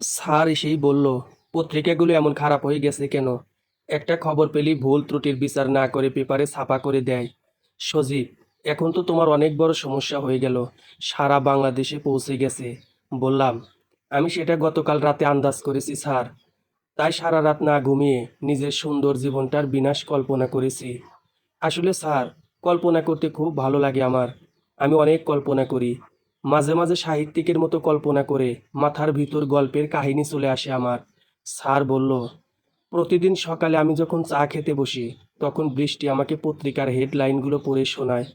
Sir এসেই বলল, পত্রিকাগুলো এমন খারাপ হয়ে গেছে কেন? একটা খবর পেলেই ভুল ত্রুটির বিচার না করে পেপারে ছাপা করে দেয়। সজীব, এখন তো তোমার অনেক বড় সমস্যা হয়ে গেল। সারা বাংলাদেশে পৌঁছে গেছে। বললাম, আমি সেটা গতকাল রাতে আন্দাজ করেছি স্যার। তাই সারা রাত না ঘুমিয়ে নিজের সুন্দর জীবনটার বিনাশ কল্পনা করেছি। আসলে স্যার, কল্পনা করতে খুব ভালো লাগে আমার। আমি অনেক কল্পনা করি। মাঝে মাঝে সাহিত্যিকের মতো কল্পনা করে মাথার ভিতর গল্পের কাহিনী চলে আসে আমার। স্যার বলল, প্রতিদিন সকালে আমি যখন চা খেতে বসি, তখন বৃষ্টি আমাকে পত্রিকার হেডলাইনগুলো পড়ে শোনায়।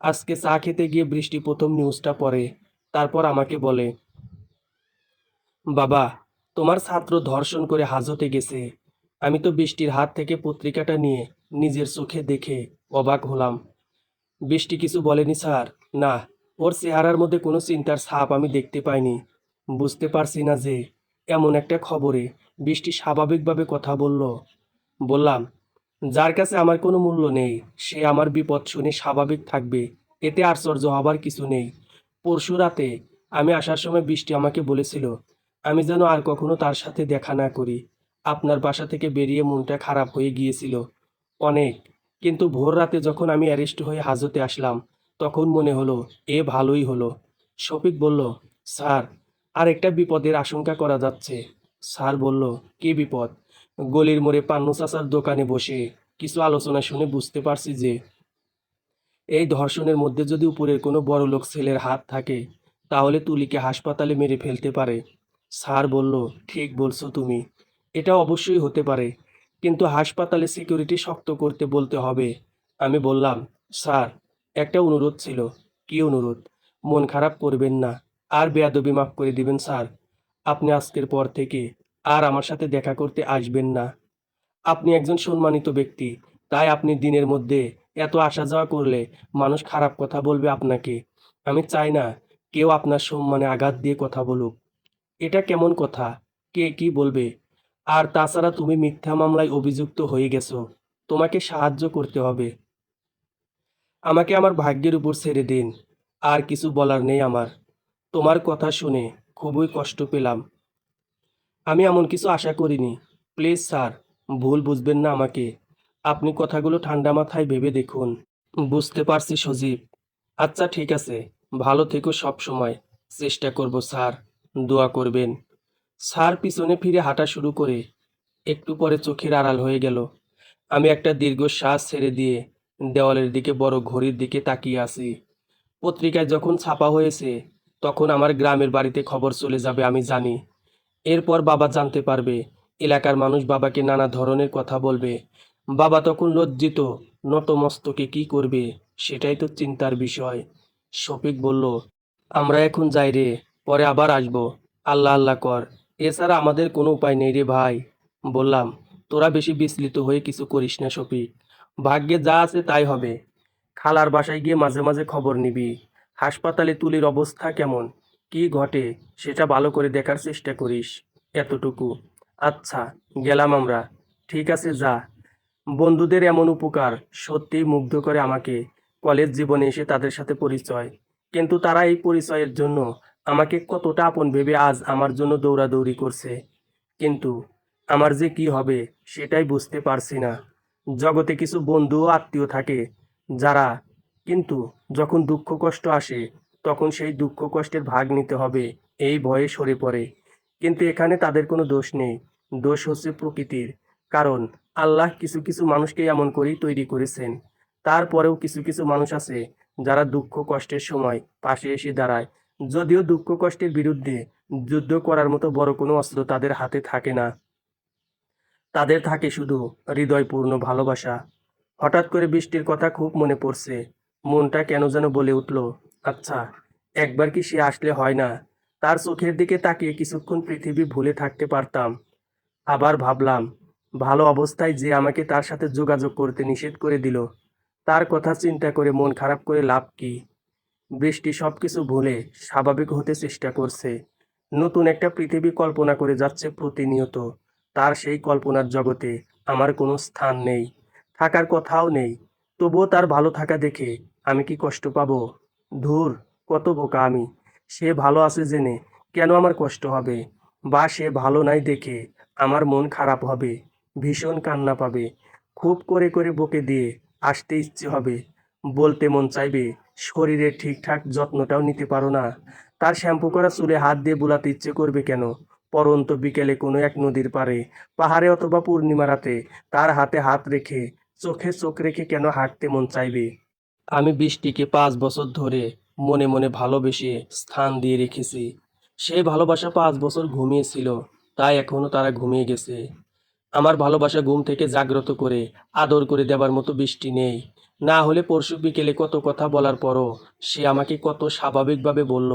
আজকে চা খেতে গিয়ে বৃষ্টি প্রথম নিউজটা পড়ে। তারপর আমাকে বলে, বাবা, তোমার ছাত্র ধর্ষণ করে হাজতে গেছে। আমি তো বৃষ্টির হাত থেকে পত্রিকাটা নিয়ে নিজের চোখে দেখে অবাক হলাম। বৃষ্টি কিছু বলেনি স্যার। না, ওর চেহারার মধ্যে কোনো চিন্তার ছাপ আমি দেখতে পাইনি। বুঝতে পারছি না যে এমন একটা খবরে বৃষ্টি স্বাভাবিকভাবে কথা বলল। বললাম, যার কাছে আমার কোনো মূল্য নেই সে আমার বিপদ শুনে স্বাভাবিক থাকবে, এতে আশ্চর্য হবার কিছু নেই। পরশু রাতে আমি আসার সময় বৃষ্টি আমাকে বলেছিল আমি যেন আর কখনো তার সাথে দেখা না করি। আপনার বাসা থেকে বেরিয়ে মনটা খারাপ হয়ে গিয়েছিল অনেক। কিন্তু ভোর রাতে যখন আমি অ্যারেস্ট হয়ে হাজতে আসলাম, তখন মনে হলো এ ভালোই হলো। শফিক বলল, স্যার, আর একটা বিপদের আশঙ্কা করা যাচ্ছে। স্যার বলল, কি বিপদ? গলির মোড়ে পান্নু চাচার দোকানে বসে কিছু আলোচনা শুনে বুঝতে পারছি যে এই ধর্ষণের মধ্যে যদি উপরের কোনো বড়লোক ছেলের হাত থাকে, তাহলে তুলিকে হাসপাতালে মেরে ফেলতে পারে। স্যার বলল, ঠিক বলছো তুমি। এটা অবশ্যই হতে পারে, কিন্তু হাসপাতালে সিকিউরিটি শক্ত করতে বলতে হবে। আমি বললাম, স্যার, একটা অনুরোধ ছিল। কি অনুরোধ? মন খারাপ করবেন না, আর বেয়াদবি মাফ করে দিবেন স্যার। আপনি আজকের পর থেকে আর আমার সাথে দেখা করতে আসবেন না। আপনি একজন সম্মানিত ব্যক্তি, তাই আপনি দিনের মধ্যে এত আসা যাওয়া করলে মানুষ খারাপ কথা বলবে আপনাকে। আমি চাই না কেউ আপনার সম্মানে আঘাত দিয়ে কথা বলুক। এটা কেমন কথা? কে কি বলবে? আর তাছাড়া তুমি মিথ্যা মামলায় অভিযুক্ত হয়ে গেছো। তোমাকে সাহায্য করতে হবে। আমাকে আমার ভাগ্যের উপর ছেড়ে দিন। আর কিছু বলার নেই আমার। তোমার কথা শুনে খুবই কষ্ট পেলাম। আমি এমন কিছু আশা করিনি। প্লিজ স্যার, ভুল বুঝবেন না আমাকে। আপনি কথাগুলো ঠান্ডা মাথায় ভেবে দেখুন। বুঝতে পারছি সজীব। আচ্ছা ঠিক আছে, ভালো থেকো সব সময়। চেষ্টা করব স্যার। দোয়া করবেন। স্যার পিছনে ফিরে হাঁটা শুরু করে একটু পরে চোখের আড়াল হয়ে গেল। আমি একটা দীর্ঘশ্বাস ছেড়ে দিয়ে দেওয়ালের দিকে বড় ঘড়ির দিকে তাকিয়ে আছি। পত্রিকায় যখন ছাপা হয়েছে, তখন আমার গ্রামের বাড়িতে খবর চলে যাবে আমি জানি। এরপর বাবা জানতে পারবে। এলাকার মানুষ বাবাকে নানা ধরনের কথা বলবে। বাবা তখন লজ্জিত নতমস্তকে কি করবে, সেটাই তো চিন্তার বিষয়। শফিক বলল, আমরা এখন যাই রে, পরে আবার আসবো। আল্লাহ আল্লাহ কর, এছাড়া আমাদের কোনো উপায় নেই রে ভাই। বললাম, তোরা বেশি বিচলিত হয়ে কিছু করিস না শফিক। ভাগ্যে যা আছে তাই হবে। খালার বাসায় গিয়ে মাঝে মাঝে খবর নিবি। হাসপাতালে তুলির অবস্থা কেমন, কি ঘটে, সেটা ভালো করে দেখার চেষ্টা করিস। এতটুকু। আচ্ছা, গেলাম আমরা। ঠিক আছে, যা। বন্ধুদের এমন উপকার সত্যিই মুগ্ধ করে আমাকে। কলেজ জীবনে এসে তাদের সাথে পরিচয়, কিন্তু তারা এই পরিচয়ের জন্য আমাকে কতটা আপন ভেবে আজ আমার জন্য দৌড়াদৌড়ি করছে। কিন্তু আমার যে কি হবে সেটাই বুঝতে পারছি না। জগতে কিছু বন্ধু ও আত্মীয় থাকে যারা, কিন্তু যখন দুঃখ কষ্ট আসে তখন সেই দুঃখ কষ্টের ভাগ নিতে হবে এই ভয়ে সরে পড়ে। কিন্তু এখানে তাদের কোনো দোষ নেই। দোষ হচ্ছে প্রকৃতির। কারণ আল্লাহ কিছু কিছু মানুষকে এমন করেই তৈরি করেছেন। তারপরেও কিছু কিছু মানুষ আছে যারা দুঃখ কষ্টের সময় পাশে এসে দাঁড়ায়। যদিও দুঃখ কষ্টের বিরুদ্ধে যুদ্ধ করার মতো বড় কোনো অস্ত্র তাদের হাতে থাকে না। তাদের থাকে শুধু হৃদয়পূর্ণ ভালোবাসা। হঠাৎ করে বৃষ্টির কথা খুব মনে পড়ছে। মনটা কেন যেন বলে উঠল, আচ্ছা, একবার কি সে আসলে হয় না? তার চোখের দিকে তাকিয়ে কিছুক্ষণ পৃথিবী ভুলে থাকতে পারতাম। আবার ভাবলাম, ভালো অবস্থায় যে আমাকে তার সাথে যোগাযোগ করতে নিষেধ করে দিল, তার কথা চিন্তা করে মন খারাপ করে লাভ কি? বৃষ্টি সবকিছু ভুলে স্বাভাবিক হতে চেষ্টা করছে। নতুন একটা পৃথিবী কল্পনা করে যাচ্ছে প্রতিনিয়ত। তার সেই কল্পনার জগতে আমার কোনো স্থান নেই, থাকার কথাও নেই। তবুও তার ভালো থাকা দেখে আমি কি কষ্ট পাবো? ধুর, কত বোকা আমি। সে ভালো আছে জেনে কেন আমার কষ্ট হবে? বা সে ভালো নাই দেখে আমার মন খারাপ হবে, ভীষণ কান্না পাবে, খুব করে করে বকে দিয়ে আসতে ইচ্ছে হবে, বলতে মন চাইবে শরীরের ঠিকঠাক যত্নটাও নিতে পারো না। তার শ্যাম্পু করা চুলে হাত দিয়ে বুলাতে ইচ্ছে করবে কেন? পরন্ত বিকেলে কোনো এক নদীর পাড়ে, পাহাড়ে অথবা পূর্ণিমা রাতে তার হাতে হাত রেখে চোখে চোখ রেখে কেন হাঁটতে মন চাইবে? আমি বৃষ্টিকে 5 বছর ধরে মনে মনে ভালোবেসে স্থান দিয়ে রেখেছি। সেই ভালোবাসা 5 বছর ঘুমিয়েছিল, তাই এখনো তারা ঘুমিয়ে গেছে। আমার ভালোবাসা ঘুম থেকে জাগ্রত করে আদর করে দেবার মতো বৃষ্টি নেই। না হলে পরশু বিকেলে কত কথা বলার পরও সে আমাকে কত স্বাভাবিকভাবে বলল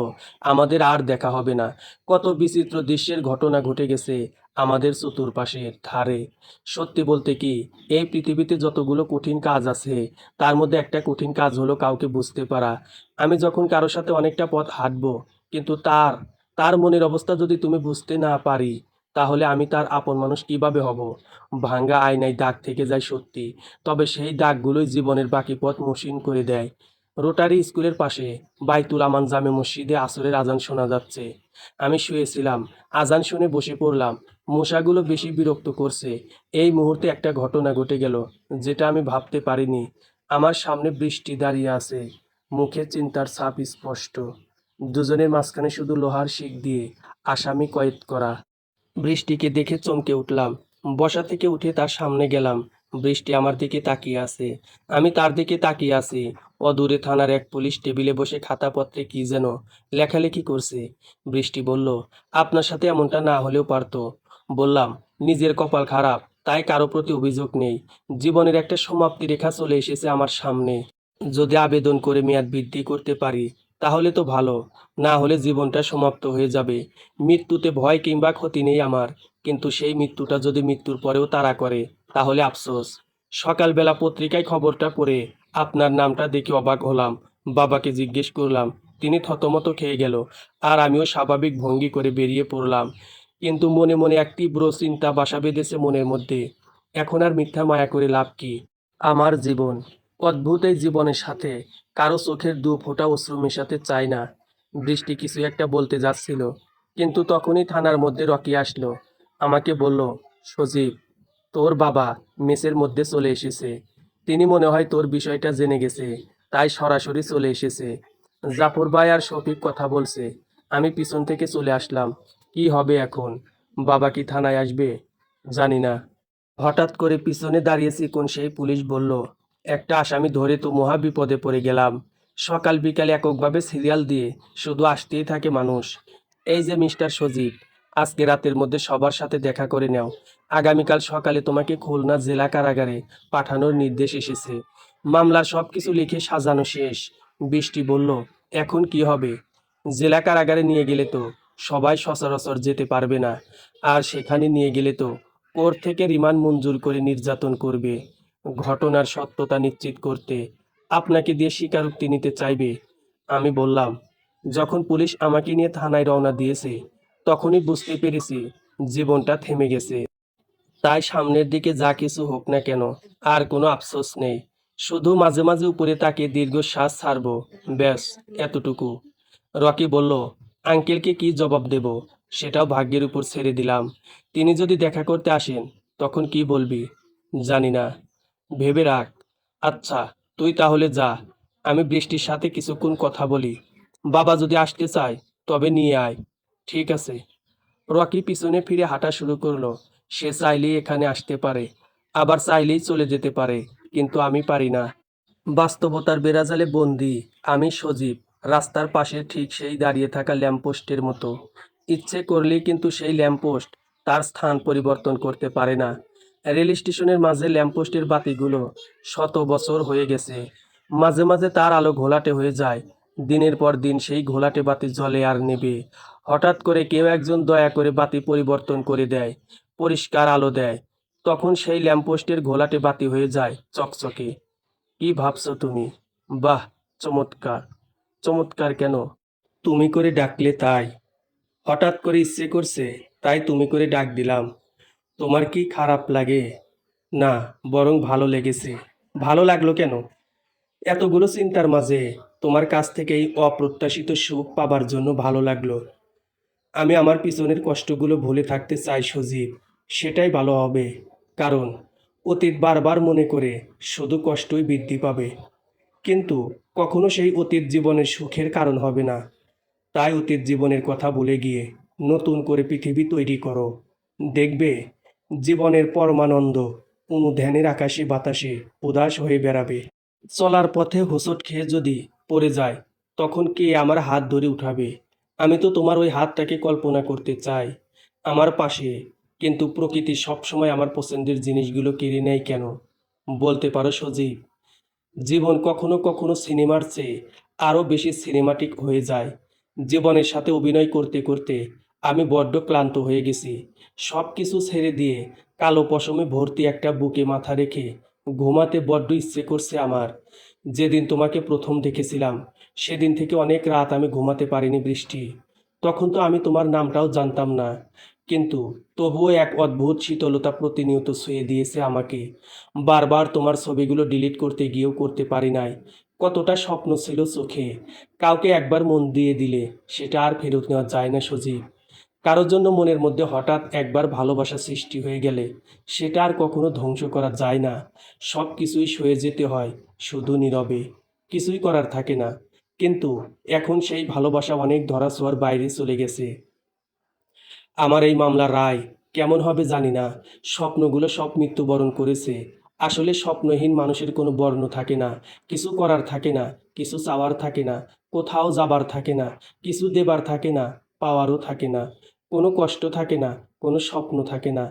আমাদের আর দেখা হবে না। কত বিচিত্র দৃশ্যের ঘটনা ঘটে গেছে আমাদের চতুর্পাশের ধারে। সত্যি বলতে কি, এই পৃথিবীতে যতগুলো কঠিন কাজ আছে তার মধ্যে একটা কঠিন কাজ হলো কাউকে বুঝতে পারা। আমি যখন কারোর সাথে অনেকটা পথ হাঁটবো, কিন্তু তার তার মনের অবস্থা যদি তুমি বুঝতে না পারি, তাহলে আমি তার আপন মানুষ কিভাবে হব? ভাঙ্গা আয়নায় দাগ থেকে যায় সত্যি, তবে সেই দাগগুলোই জীবনের বাকি পথ মসৃণ করে দেয়। রোটারি স্কুলের পাশে বাইতুল আমান জামে মসজিদে আসরের আজান শোনা যাচ্ছে। আমি শুয়েছিলাম, আজান শুনে বসে পড়লাম। মশাগুলো বেশি বিরক্ত করছে। এই মুহূর্তে একটা ঘটনা ঘটে গেল, যেটা আমি ভাবতে পারিনি। আমার সামনে বৃষ্টি দাঁড়িয়ে আছে, মুখে চিন্তার ছাপ স্পষ্ট। দুজনের মাঝখানে শুধু লোহার শিক দিয়ে আসামি কয়েদ করা। বৃষ্টিকে দেখে চমকে উঠলাম। বসা থেকে উঠে তার সামনে গেলাম। বৃষ্টি আমার দিকে তাকিয়ে আছে, আমি তার দিকে তাকিয়ে আছি। অদূরে থানার এক পুলিশ টেবিলে বসে খাতাপত্রে কি যেন লেখালেখি করছে। বৃষ্টি বলল, আপনার সাথে এমনটা না হলেও পারতো। বললাম, নিজের কপাল খারাপ, তাই কারো প্রতি অভিযোগ নেই। জীবনের একটা সমাপ্তি রেখা চলে এসেছে আমার সামনে। যদি আবেদন করে মেয়াদ বৃদ্ধি করতে পারি তাহলে তো ভালো, না হলে জীবনটা সমাপ্ত হয়ে যাবে। মৃত্যুতে ভয় কিংবা ক্ষতি নেই আমার, কিন্তু সেই মৃত্যুটা যদি মৃত্যুর পরেও তাড়া করে তাহলে আফসোস। সকালবেলা পত্রিকায় খবরটা পড়ে আপনার নামটা দেখে অবাক হলাম। বাবাকে জিজ্ঞেস করলাম, তিনি থতমত খেয়ে গেল, আর আমিও স্বাভাবিক ভঙ্গি করে বেরিয়ে পড়লাম। কিন্তু মনে মনে এক তীব্র চিন্তা বাসা বেঁধেছে মনের মধ্যে। এখন আর মিথ্যা মায়া করে লাভ কি? আমার জীবন, অদ্ভুত এই জীবনের সাথে কারো চোখের দু ফোঁটা অশ্রু মেশাতে চাই না। বৃষ্টি কিছু একটা বলতে যাচ্ছিল, কিন্তু তখনই থানার মধ্যে রকি আসলো। আমাকে বলল, সজীব, তোর বাবা মেসের মধ্যে চলে এসেছে। তিনি মনে হয় তোর বিষয়টা জেনে গেছে, তাই সরাসরি চলে এসেছে। জাফর ভাই আর শফিক কথা বলছে। আমি পিছন থেকে চলে আসলাম। কি হবে এখন? বাবা কি থানায় আসবে? জানি না। হঠাৎ করে পিছনে দাঁড়িয়েছি কোন সেই পুলিশ বলল, একটা আসামি ধরে তো মহা বিপদে পড়ে গেলাম। সকাল বিকাল এককভাবে সিরিয়াল দিয়ে শুধু আসতেই থাকে মানুষ। এই যে মিস্টার সজীব, আজকে রাতের মধ্যে সবার সাথে দেখা করে নাও। আগামীকাল সকালে তোমাকে খুলনা জেলা কারাগারে পাঠানোর নির্দেশ এসেছে। মামলার সবকিছু লিখে সাজানো শেষ। বৃষ্টি বলল, এখন কি হবে? জেলা কারাগারে নিয়ে গেলে তো সবাই সচরাচর যেতে পারবে না, আর সেখানে নিয়ে গেলে তো কোর্ট থেকে রিমান্ড মঞ্জুর করে নির্যাতন করবে। ঘটনার সত্যতা নিশ্চিত করতে আপনাকে দিয়ে স্বীকারোক্তি নিতে চাইবে। আমি বললাম, যখন পুলিশ আমাকে নিয়ে থানায় রওনা দিয়েছে তখনই বুঝতে পেরেছি জীবনটা থেমে গেছে। তাই সামনের দিকে যা কিছু হোক না কেন আর কোনো আফসোস নেই। শুধু মাঝে মাঝে উপরে তাকিয়ে দীর্ঘশ্বাস ছাড়বো, ব্যাস এতটুকু। রকি বলল, আঙ্কেলকে কি জবাব দেব সেটাও ভাগ্যের উপর ছেড়ে দিলাম। তিনি যদি দেখা করতে আসেন তখন কি বলবি? জানি না, ভেবে রাখ। আচ্ছা, তুই তাহলে যা, আমি বৃষ্টির সাথে কিছুক্ষণ কথা বলি। বাবা যদি আসতে চায় তবে নিয়ে আয়। ঠিক আছে। রকি পিছনে ফিরে হাঁটা শুরু করলো। সে চাইলেই এখানে আসতে পারে, আবার চাইলেই চলে যেতে পারে, কিন্তু আমি পারি না। বাস্তবতার বেড়াজালে বন্দি আমি সজীব, রাস্তার পাশে ঠিক সেই দাঁড়িয়ে থাকা ল্যাম্পপোস্টের মতো। ইচ্ছে করলেই কিন্তু সেই ল্যাম্পপোস্ট তার স্থান পরিবর্তন করতে পারে না। রেল স্টেশনের মাঝে ল্যাম্পপোস্টের বাতিগুলো শত বছর হয়ে গেছে। মাঝে মাঝে তার আলো ঘোলাটে হয়ে যায়। দিনের পর দিন সেই ঘোলাটে বাতি জ্বলে আর নেবে। হঠাৎ করে কেউ একজন দয়া করে বাতি পরিবর্তন করে দেয়, পরিষ্কার আলো দেয়। তখন সেই ল্যাম্পপোস্টের ঘোলাটে বাতি হয়ে যায় চকচকে। কি ভাবছো তুমি? বাহ, চমৎকার। চমৎকার কেন? তুমি করে ডাকলে তাই। হঠাৎ করে ইচ্ছে করছে, তাই তুমি করে ডাক দিলাম। তোমার কি খারাপ লাগে? না, বরং ভালো লেগেছে। ভালো লাগলো কেন? এতগুলো চিন্তার মাঝে তোমার কাছ থেকে এই অপ্রত্যাশিত সুখ পাবার জন্য ভালো লাগলো। আমি আমার পিছনের কষ্টগুলো ভুলে থাকতে চাই সজীব, সেটাই ভালো হবে। কারণ অতীত বারবার মনে করে শুধু কষ্টই বৃদ্ধি পাবে, কিন্তু কখনো সেই অতীত জীবনের সুখের কারণ হবে না। তাই অতীত জীবনের কথা ভুলে গিয়ে নতুন করে পৃথিবী তৈরি করো। দেখবে জীবনের পরমানন্দ অনুধ্যানের আকাশে বাতাসে উদাস হয়ে বেড়াবে। চলার পথে হোঁচট খেয়ে যদি পড়ে যায়, তখন কে আমার হাত ধরে উঠাবে? আমি তো তোমার ওই হাতটাকে কল্পনা করতে চাই আমার পাশে। কিন্তু প্রকৃতি সবসময় আমার পছন্দের জিনিসগুলো কেড়ে নেয় কেন? বলতে পারো সজীব? জীবন কখনো কখনো সিনেমার চেয়ে আরও বেশি সিনেমাটিক হয়ে যায়। জীবনের সাথে অভিনয় করতে করতে আমি বড্ড ক্লান্ত হয়ে গেছি। সব কিছু ছেড়ে দিয়ে কালো পশমে ভর্তি একটা বুকে মাথা রেখে ঘুমাতে বড্ড ইচ্ছে করছে আমার। যেদিন তোমাকে প্রথম দেখেছিলাম সেদিন থেকে অনেক রাত আমি ঘুমাতে পারিনি বৃষ্টি। তখন তো আমি তোমার নামটাও জানতাম না, কিন্তু তবুও এক অদ্ভুত শীতলতা প্রতিনিয়ত ছুঁয়ে দিয়েছে আমাকে। বারবার তোমার ছবিগুলো ডিলিট করতে গিয়েও করতে পারি নাই। কতটা স্বপ্ন ছিল চোখে, কাউকে একবার মন দিয়ে দিলে সেটা আর ফেরত নেওয়া যায় না সজীব। কারোর জন্য মনের মধ্যে হঠাৎ একবার ভালোবাসা সৃষ্টি হয়ে গেলে সেটা আর কখনো ধ্বংস করা যায় না। সব কিছুই সয়ে যেতে হয় শুধু নীরবে, কিছুই করার থাকে না। কিন্তু এখন সেই ভালোবাসা অনেক ধরাছোঁয়ার বাইরে চলে গেছে। আমার এই মামলার রায় কেমন হবে জানি না। স্বপ্নগুলো সব মৃত্যুবরণ করেছে। আসলে স্বপ্নহীন মানুষের কোনো বর্ণ থাকে না, কিছু করার থাকে না, কিছু চাওয়ার থাকে না, কোথাও যাবার থাকে না, কিছু দেবার থাকে না, পাওয়ারও থাকে না, কোনো কষ্ট থাকে না, কোনো স্বপ্ন থাকে না।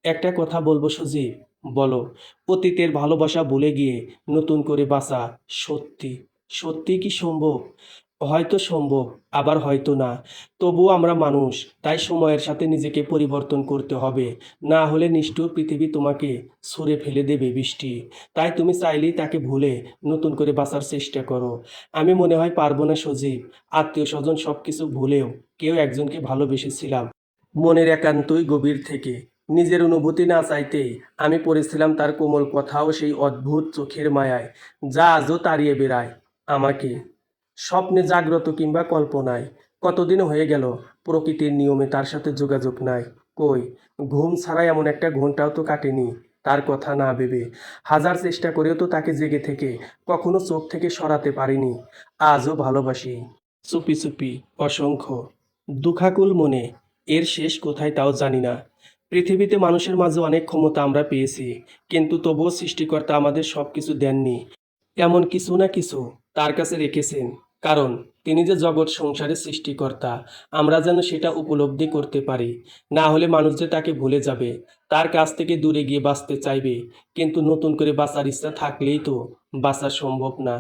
একটা কথা বলবো সজীব, বলো, অতীতের ভালোবাসা ভুলে গিয়ে নতুন করে বাঁচা সত্যি সত্যি কি সম্ভব? হয়তো সম্ভব, আবার হয়তো না। তবুও আমরা মানুষ, তাই সময়ের সাথে নিজেকে পরিবর্তন করতে হবে। না হলে নিষ্ঠুর পৃথিবী তোমাকে ছুঁড়ে ফেলে দেবে বৃষ্টি। তাই তুমি চাইলেই তাকে ভুলে নতুন করে বাঁচার চেষ্টা করো। আমি মনে হয় পারবো না সজীব। আত্মীয় স্বজন সব কিছু ভুলেও কেউ একজনকে ভালোবেসেছিলাম মনের একান্তই গভীর থেকে। নিজের অনুভূতি না চাইতেই আমি পড়েছিলাম তার কোমল কথা ও সেই অদ্ভুত চোখের মায়ায়, যা আজও তাড়িয়ে বেড়ায় আমাকে, স্বপ্নে জাগ্রত কিংবা কল্পনায়। কতদিন হয়ে গেল প্রকৃতির নিয়মে তার সাথে যোগাযোগ নাই। কই, ঘুম ছাড়াই এমন একটা ঘন্টাও তো কাটেনি তার কথা না ভেবে। হাজার চেষ্টা করেও তো তাকে জেগে থেকে কখনো চোখ থেকে সরাতে পারিনি। আজও ভালোবাসি, চুপি চুপি, অসংখ্য দুঃখাকুল মনে। এর শেষ কোথায় তাও জানি না। পৃথিবীতে মানুষের মাঝে অনেক ক্ষমতা আমরা পেয়েছি, কিন্তু তবুও সৃষ্টিকর্তা আমাদের সব কিছু দেননি। এমন কিছু না কিছু তার কাছে রেখেছেন, কারণ তিনি যে জগৎ সংসারের সৃষ্টিকর্তা, আমরা যেন সেটা উপলব্ধি করতে পারি। না হলে মানুষ যে তাকে ভুলে যাবে, তার কাছ থেকে দূরে গিয়ে বাঁচতে চাইবে। কিন্তু নতুন করে বাঁচার ইচ্ছা থাকলেই তো বাঁচা সম্ভব না।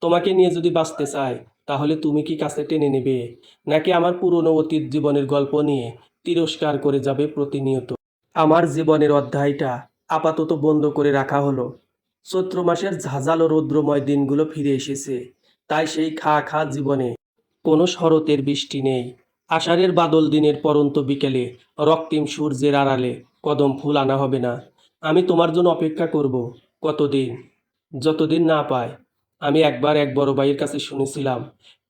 তোমাকে নিয়ে যদি বাঁচতে চাই, তাহলে তুমি কি কাছে টেনে নেবে, নাকি আমার পুরনো অতীত জীবনের গল্প নিয়ে তিরস্কার করে যাবে প্রতিনিয়ত? আমার জীবনের অধ্যায়টা আপাতত বন্ধ করে রাখা হলো। চৈত্র মাসের ঝাঁঝালো রৌদ্রময় দিনগুলো ফিরে এসেছে। তাই সেই খা খা জীবনে কোনো শরতের বৃষ্টি নেই। আষাঢ়ের বাদল দিনের পরন্ত বিকেলে রক্তিম সূর্যের আড়ালে কদম ফুল আনা হবে না। আমি তোমার জন্য অপেক্ষা করব। কতদিন? যতদিন না পায়। আমি একবার এক বড় ভাইয়ের কাছে শুনেছিলাম,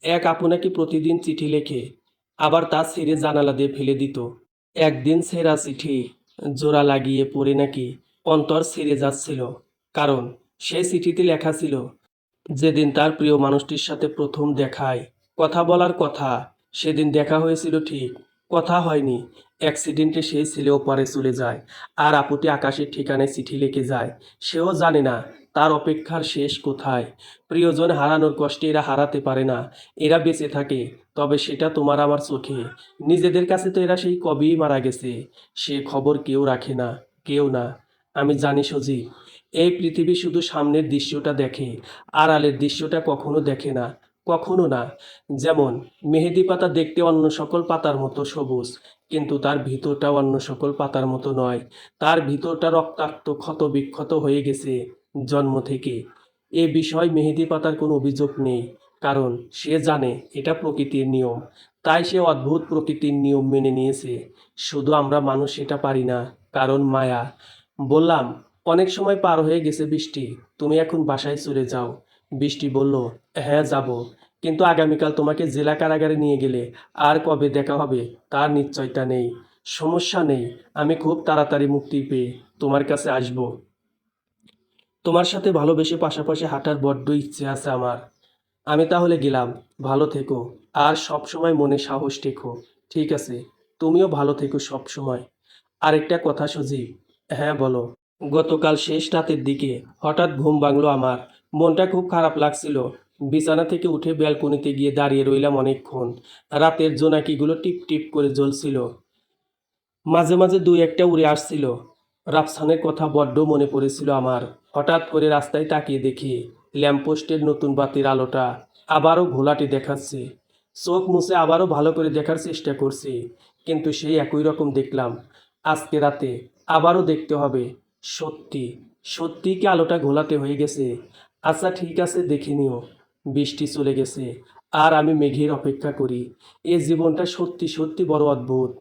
এক আপনাকে প্রতিদিন চিঠি লেখে, আবার তা ছেড়ে জানালা দিয়ে ফেলে দিত। একদিন ছেঁড়া চিঠি জোড়া লাগিয়ে পড়ে নাকি অন্তর ছিঁড়ে যাচ্ছিল। কারণ সেই চিঠিতে লেখা ছিল, যেদিন তার প্রিয় মানুষটির সাথে প্রথম দেখায়, কথা বলার কথা, সেদিন দেখা হয়েছিল ঠিক, কথা হয়নি। অ্যাক্সিডেন্টে সেই ছেলে ওপারে চলে যায়, আর আপুটি আকাশের ঠিকানায় চিঠি লিখে যায়। সেও জানে না তার অপেক্ষার শেষ কোথায়। প্রিয়জন হারানোর কষ্টে এরা হারাতে পারে না, এরা বেঁচে থাকে, তবে সেটা তোমার আমার চোখে। নিজেদের কাছে তো এরা সেই কবেই মারা গেছে। সে খবর কেউ রাখে না, কেউ না। আমি জানি সজি, এই পৃথিবী শুধু সামনের দৃশ্যটা দেখে, আড়ালের দৃশ্যটা কখনো দেখে না, কখনো না। যেমন মেহেদি পাতা দেখতে অন্য সকল পাতার মতো সবুজ, কিন্তু তার ভিতরটা অন্য সকল পাতার মতো নয়। তার ভিতরটা রক্তাক্ত, ক্ষত বিক্ষত হয়ে গেছে জন্ম থেকে। এ বিষয়ে মেহেদি পাতার কোনো অভিযোগ নেই, কারণ সে জানে এটা প্রকৃতির নিয়ম। তাই সে অদ্ভুত প্রকৃতির নিয়ম মেনে নিয়েছে। শুধু আমরা মানুষ সেটা পারি না, কারণ মায়া। বললাম, অনেক সময় পার হয়ে গেছে বৃষ্টি, তুমি এখন বাসায় চলে যাও। বৃষ্টি বলল, হ্যাঁ যাব। কিন্তু আগামীকাল তোমাকে জেলা কারাগারে নিয়ে গেলে আর কবে দেখা হবে তার নিশ্চয়তা নেই। সমস্যা নেই, আমি খুব তাড়াতাড়ি মুক্তি পেয়ে তোমার কাছে আসব। তোমার সাথে ভালোবেসে পাশাপাশি হাঁটার বড্ড ইচ্ছে আছে আমার। আমি তাহলে গেলাম। ভালো থেকো। আর সব সময় মনে সাহস রেখো। ঠিক আছে? তুমিও ভালো থেকো সব সময়। আরেকটা কথা সজীব। হ্যাঁ বলো। গতকাল শেষ রাতের দিকে হঠাৎ ঘুম ভাঙলো আমার। মনটা খুব খারাপ লাগছিল। বিছানা থেকে উঠে ব্যালকনিতে গিয়ে দাঁড়িয়ে রইলাম অনেকক্ষণ। রাতের জোনাকিগুলো টিপ টিপ করে জ্বলছিল। মাঝে মাঝে দুই একটা উড়ে আসছিল। রাফসানের কথা বড্ড মনে পড়েছিল আমার। হঠাৎ করে রাস্তায় তাকিয়ে দেখি ল্যাম্পপোস্টের নতুন বাতির আলোটা আবারও ঘোলাটে দেখাচ্ছে। চোখ মুছে আবারও ভালো করে দেখার চেষ্টা করছি, কিন্তু সেই একই রকম দেখলাম। আজকে রাতে আবারও দেখতে হবে। সত্যি সত্যি কি আলোটা ঘোলাটে হয়ে গেছে? আচ্ছা ঠিক আছে, দেখে নিও। বৃষ্টি চলে গেছে আর আমি মেঘের অপেক্ষা করি। এই জীবনটা সত্যি সত্যি বড় অদ্ভুত।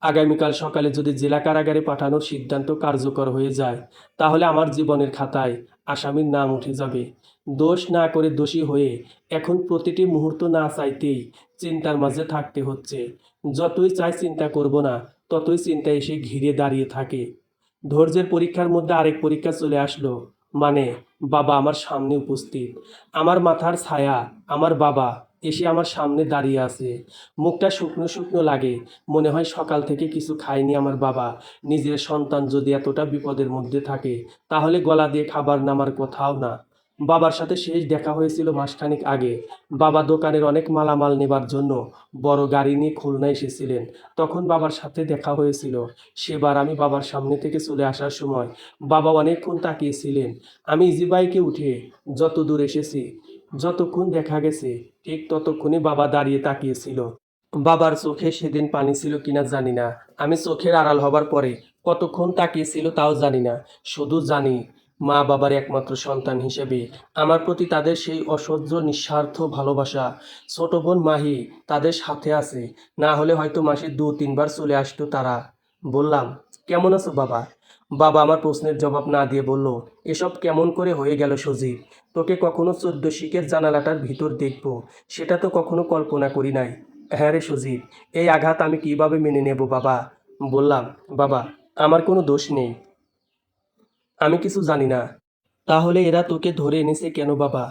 আগামীকাল সকালে যদি জেলা কারাগারে পাঠানোর সিদ্ধান্ত কার্যকর হয়ে যায়, তাহলে আমার জীবনের খাতায় আসামির নাম উঠে যাবে। দোষ না করে দোষী হয়ে এখন প্রতিটি মুহূর্ত না চাইতেই চিন্তার মাঝে থাকতে হচ্ছে। যতই চাই চিন্তা করব না, ততই চিন্তা এসে ঘিরে দাঁড়িয়ে থাকে। ধৈর্যের পরীক্ষার মধ্যে আরেক পরীক্ষা চলে আসলো। মানে, বাবা আমার সামনে উপস্থিত। আমার মাথার ছায়া, আমার বাবা এসে আমার সামনে দাঁড়িয়ে আছে। মুখটা শুকনো শুকনো লাগে। মনে হয় সকাল থেকে কিছু খায়নি আমার বাবা। নিজের সন্তান যদি এতটা বিপদের মধ্যে থাকে, তাহলে গলা দিয়ে খাবার নামার কথাও না। বাবার সাথে শেষ দেখা হয়েছিল মাসখানেক আগে। বাবা দোকানের অনেক মালামাল নেবার জন্য বড় গাড়ি নিয়ে খুলনা এসেছিলেন। তখন বাবার সাথে দেখা হয়েছিল। সেবার আমি বাবার সামনে থেকে চলে আসার সময় বাবা অনেকক্ষণ তাকিয়েছিলেন। আমি ইজি বাইকে উঠে যত দূর এসেছি, যতক্ষণ দেখা গেছে, ঠিক ততক্ষণই বাবা দাঁড়িয়ে তাকিয়েছিল। বাবার চোখে সেদিন পানি ছিল কিনা জানি না। আমি চোখের আড়াল হবার পরে কতক্ষণ তাকিয়েছিল তাও জানি না। শুধু জানি মা বাবার একমাত্র সন্তান হিসেবে আমার প্রতি তাদের সেই অসহ্য নিঃস্বার্থ ভালোবাসা। ছোট বোন মাহি তাদের সাথে আছে, না হলে হয়তো মাসে 2-3 বার চলে আসতো তারা। বললাম, কেমন আছো বাবা? বাবা আমার প্রশ্নের জবাব না দিয়ে বলল, এসব কেমন করে হয়ে গেল সজীব? তোকে কখনো 14 শিকের জানালাটার ভিতর দেখবো, সেটা তো কখনো কল্পনা করি নাই। হ্যাঁ রে সজীব, এই আঘাত আমি কিভাবে মেনে নেব বাবা? বললাম, বাবা আমার কোনো দোষ নেই, আমি কিছু জানি না। তাহলে এরা তোকে ধরে এনেছে কেন বাবা?